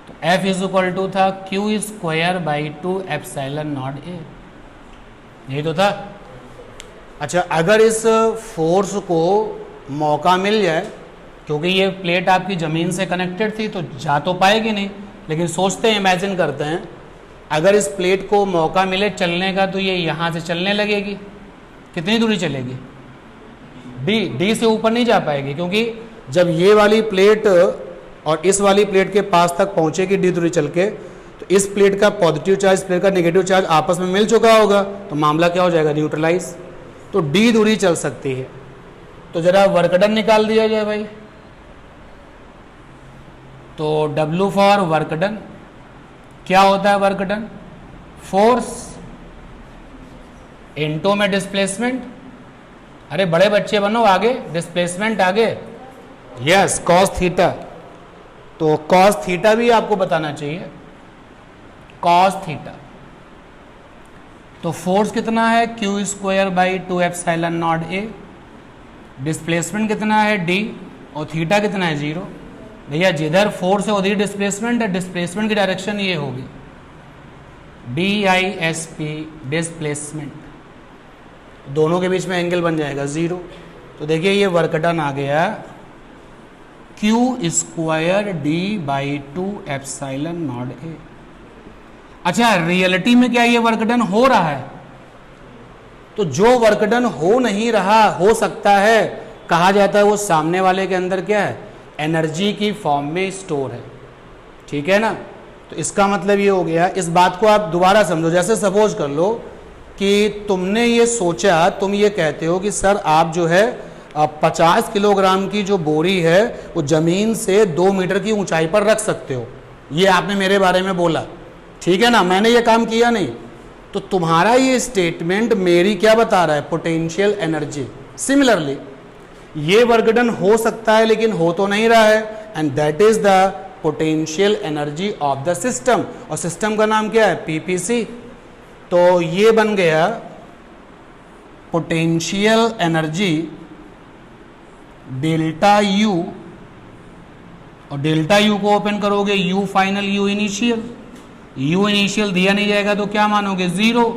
तो F इज इक्वल टू था Q square by 2 epsilon not a, यही तो था। अच्छा, अगर इस फोर्स को मौका मिल जाए, क्योंकि ये प्लेट आपकी ज़मीन से कनेक्टेड थी तो जा तो पाएगी नहीं, लेकिन सोचते हैं, इमेजिन करते हैं, अगर इस प्लेट को मौका मिले चलने का तो ये यहाँ से चलने लगेगी। कितनी दूरी चलेगी? डी से ऊपर नहीं जा पाएगी, क्योंकि जब ये वाली प्लेट और इस वाली प्लेट के पास तक पहुँचेगी डी दूरी चल के, तो इस प्लेट का पॉजिटिव चार्ज, इस प्लेट का नेगेटिव चार्ज आपस में मिल चुका होगा, तो मामला क्या हो जाएगा? न्यूट्रलाइज। तो डी दूरी चल सकती है। तो जरा वर्क डन निकाल दिया जाए भाई। तो W फॉर वर्क डन क्या होता है? वर्क डन फोर्स इनटू में डिस्प्लेसमेंट। अरे बड़े बच्चे बनो, आगे डिस्प्लेसमेंट आगे। Yes, cos theta. तो कॉस थीटा भी आपको बताना चाहिए, कॉस थीटा। तो फोर्स कितना है? Q square by 2 epsilon not a. Displacement कितना है? डी। और थीटा कितना है? 0। भैया जिधर फोर्स है उधर डिस्प्लेसमेंट है, डिस्प्लेसमेंट की डायरेक्शन ये होगी DISP, डिस्प्लेसमेंट। दोनों के बीच में एंगल बन जाएगा 0। तो देखिए ये वर्क डन आ गया Q square D by 2 epsilon not a. अच्छा, रियलिटी में क्या ये वर्क डन हो रहा है? तो जो वर्क डन हो नहीं रहा, हो सकता है, कहा जाता है वो सामने वाले के अंदर क्या है? एनर्जी की फॉर्म में स्टोर है। ठीक है ना? तो इसका मतलब ये हो गया, इस बात को आप दोबारा समझो। जैसे सपोज कर लो कि तुमने ये सोचा, तुम ये कहते हो कि सर आप जो है 50 किलोग्राम की जो बोरी है वो ज़मीन से 2 मीटर की ऊंचाई पर रख सकते हो। ये आपने मेरे बारे में बोला, ठीक है ना? मैंने ये काम किया नहीं। तो तुम्हारा ये स्टेटमेंट मेरी क्या बता रहा है? Potential energy. सिमिलरली ये वर्क डन हो सकता है लेकिन हो तो नहीं रहा है, and that is the potential energy of the system. और सिस्टम का नाम क्या है? पीपीसी। तो ये बन गया पोटेंशियल एनर्जी डेल्टा यू, और डेल्टा यू को ओपन करोगे, you final you initial. You initial दिया नहीं जाएगा तो क्या मानोगे? 0।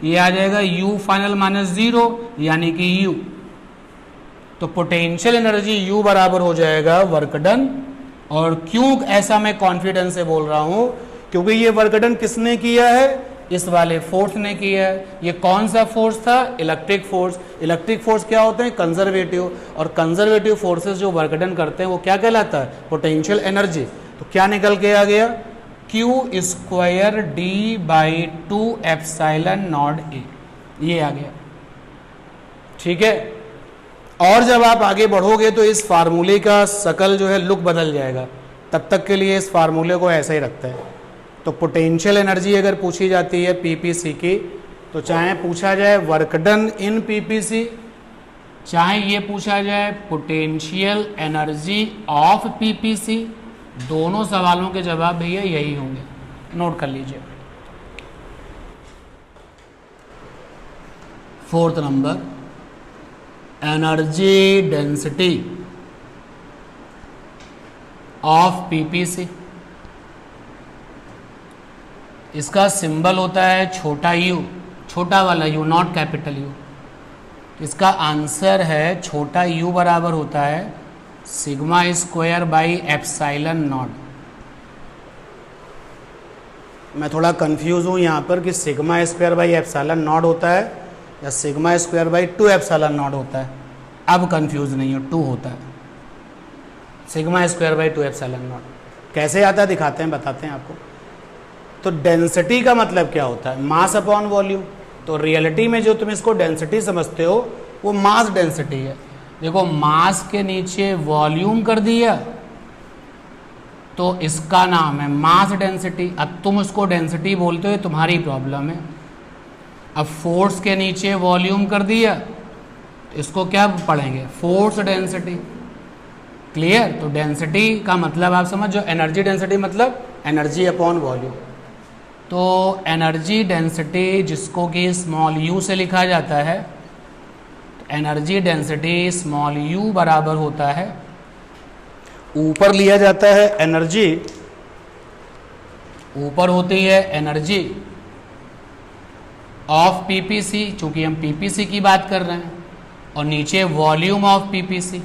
ये आ जाएगा यू फाइनल माइनस 0, यानी कि यू। तो पोटेंशियल एनर्जी यू बराबर हो जाएगा वर्क डन। और क्यों ऐसा मैं कॉन्फिडेंस से बोल रहा हूं? क्योंकि ये वर्क डन किसने किया है? इस वाले फोर्स ने किया है। ये कौन सा फोर्स था? Electric force. इलेक्ट्रिक फोर्स क्या होते हैं? कंजर्वेटिव। और कंजर्वेटिव फोर्सेस जो वर्क डन करते हैं वो क्या कहलाता है? Potential energy. तो क्या निकल के आ गया? Q square D by 2 epsilon not a, ये आ गया। ठीक है? और जब आप आगे बढ़ोगे तो इस फार्मूले का शकल जो है लुक बदल जाएगा। तब तक के लिए इस फार्मूले को ऐसा ही रखते हैं। तो पोटेंशियल एनर्जी अगर पूछी जाती है पीपीसी की, तो चाहे पूछा जाए वर्क डन इन पीपीसी, चाहे ये पूछा जाए पोटेंशियल एनर्जी ऑफ पीपीसी, दोनों सवालों के जवाब भैया यही होंगे। नोट कर लीजिए। 4th number, energy density of PPC. इसका सिंबल होता है छोटा यू, छोटा वाला यू, नॉट कैपिटल यू। इसका आंसर है छोटा यू बराबर होता है sigma square by epsilon not. मैं थोड़ा कंफ्यूज हूँ यहाँ पर कि sigma square by epsilon not होता है या sigma square by 2 epsilon not होता है। अब कंफ्यूज नहीं हो, 2 होता है, sigma square by 2 epsilon not. कैसे आता है दिखाते हैं, बताते हैं आपको। तो डेंसिटी का मतलब क्या होता है? Mass upon volume. तो रियलिटी में जो तुम इसको डेंसिटी समझते हो वो मास डेंसिटी है। देखो मास के नीचे वॉल्यूम कर दिया तो इसका नाम है मास डेंसिटी। अब तुम उसको डेंसिटी बोलते हो, तुम्हारी प्रॉब्लम है। अब फोर्स के नीचे वॉल्यूम कर दिया तो इसको क्या पढ़ेंगे? Force density. क्लियर? तो डेंसिटी का मतलब आप समझ, जो एनर्जी डेंसिटी मतलब एनर्जी अपॉन वॉल्यूम। तो एनर्जी डेंसिटी जिसको कि स्मॉल यू से लिखा जाता है, तो एनर्जी डेंसिटी स्मॉल यू बराबर होता है, ऊपर लिया जाता है एनर्जी, ऊपर होती है एनर्जी ऑफ पीपीसी, चूंकि हम पीपीसी की बात कर रहे हैं, और नीचे वॉल्यूम ऑफ पीपीसी,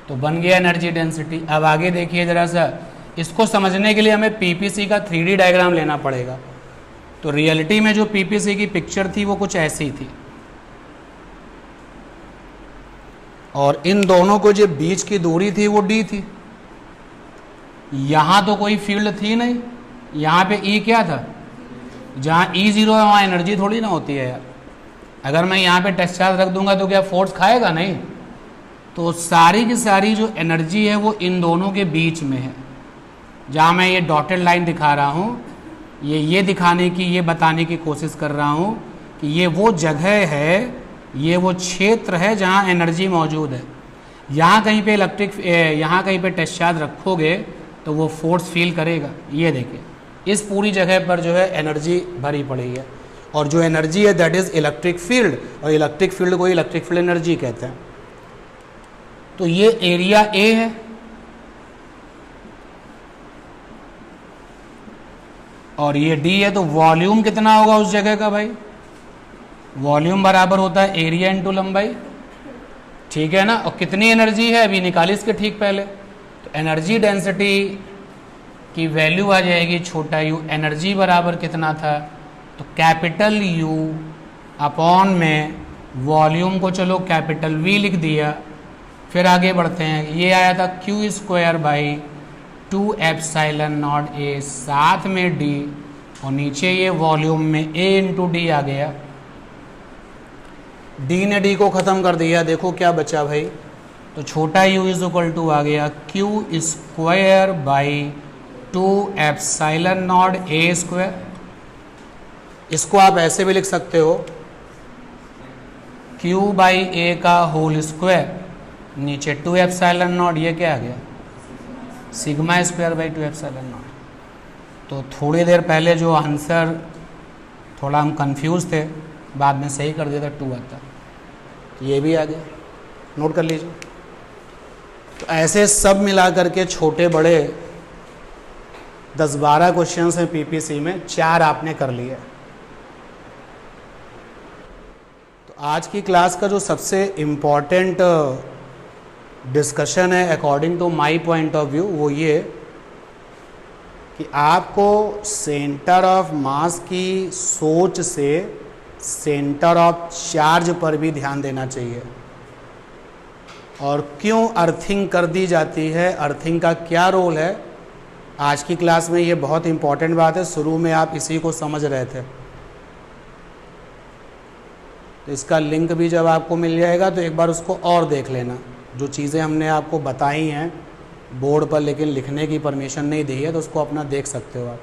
तो बन गया एनर्जी डेंसिटी। अब आगे देखिए जरा सा, इसको समझने के लिए हमें पीपीसी का 3D डायग्राम लेना पड़ेगा। तो रियलिटी में जो पीपीसी की पिक्चर थी वो कुछ ऐसी थी, और इन दोनों को जो बीच की दूरी थी वो d थी। यहां तो कोई फील्ड थी नहीं, यहां पे E क्या था? जहां E 0 है वहां एनर्जी थोड़ी ना होती है यार। अगर मैं यहां पे टेस्ट चार्ज रख दूंगा तो क्या फोर्स खाएगा? नहीं। तो सारी की सारी जो एनर्जी है वो इन दोनों के बीच में है। जहां मैं ये डॉटेड लाइन दिखा रहा हूं, ये दिखाने की, ये बताने की कोशिश कर रहा हूं कि ये वो जगह है, ये वो क्षेत्र है जहां एनर्जी मौजूद है। यहाँ कहीं पे यहाँ कहीं पे टेस्ट चार्ज रखोगे तो वो फोर्स फील करेगा। ये देखिए इस पूरी जगह पर जो है एनर्जी भरी पड़ी है, और जो एनर्जी है दैट इज इलेक्ट्रिक फील्ड, और इलेक्ट्रिक फील्ड को इलेक्ट्रिक फील्ड एनर्जी कहते हैं। तो ये एरिया ए है, और ये डी है। तो वॉल्यूम कितना होगा उस जगह का भाई? वॉल्यूम बराबर होता है एरिया इंटू लंबाई, ठीक है ना। और कितनी एनर्जी है अभी निकाली इसके ठीक पहले। तो एनर्जी डेंसिटी की वैल्यू आ जाएगी छोटा यू, एनर्जी बराबर कितना था? तो कैपिटल यू अपॉन में वॉल्यूम को चलो कैपिटल वी लिख दिया। फिर आगे बढ़ते हैं, ये आया था Q square by 2 epsilon not a, साथ में डी, और नीचे ये वॉल्यूम में ए इंटू डी आ गया। डी ने डी को ख़त्म कर दिया, देखो क्या बचा भाई? तो छोटा यू इज इक्वल टू आ गया Q square by 2 epsilon not a square. इसको आप ऐसे भी लिख सकते हो, क्यू बाई ए का होल स्क्वायर, नीचे 2 एप्सिलॉन नॉट, ये क्या आ गया? Sigma square by 2 epsilon naught. तो थोड़ी देर पहले जो आंसर थोड़ा हम कंफ्यूज थे, बाद में सही कर दिया था, 2 आता। ये भी आ गया, नोट कर लीजिए। तो ऐसे सब मिला करके छोटे बड़े 10-12 क्वेश्चंस हैं पीपीसी में, 4 आपने कर लिए। तो आज की क्लास का जो सबसे इम्पॉर्टेंट डिस्कशन है according to my point of view वो ये कि आपको सेंटर ऑफ मास की सोच से सेंटर ऑफ चार्ज पर भी ध्यान देना चाहिए, और क्यों अर्थिंग कर दी जाती है, अर्थिंग का क्या रोल है। आज की क्लास में ये बहुत इंपॉर्टेंट बात है, शुरू में आप इसी को समझ रहे थे। तो इसका लिंक भी जब आपको मिल जाएगा तो एक बार उसको और देख लेना। जो चीज़ें हमने आपको बताई हैं बोर्ड पर लेकिन लिखने की परमिशन नहीं दी है, तो उसको अपना देख सकते हो आप।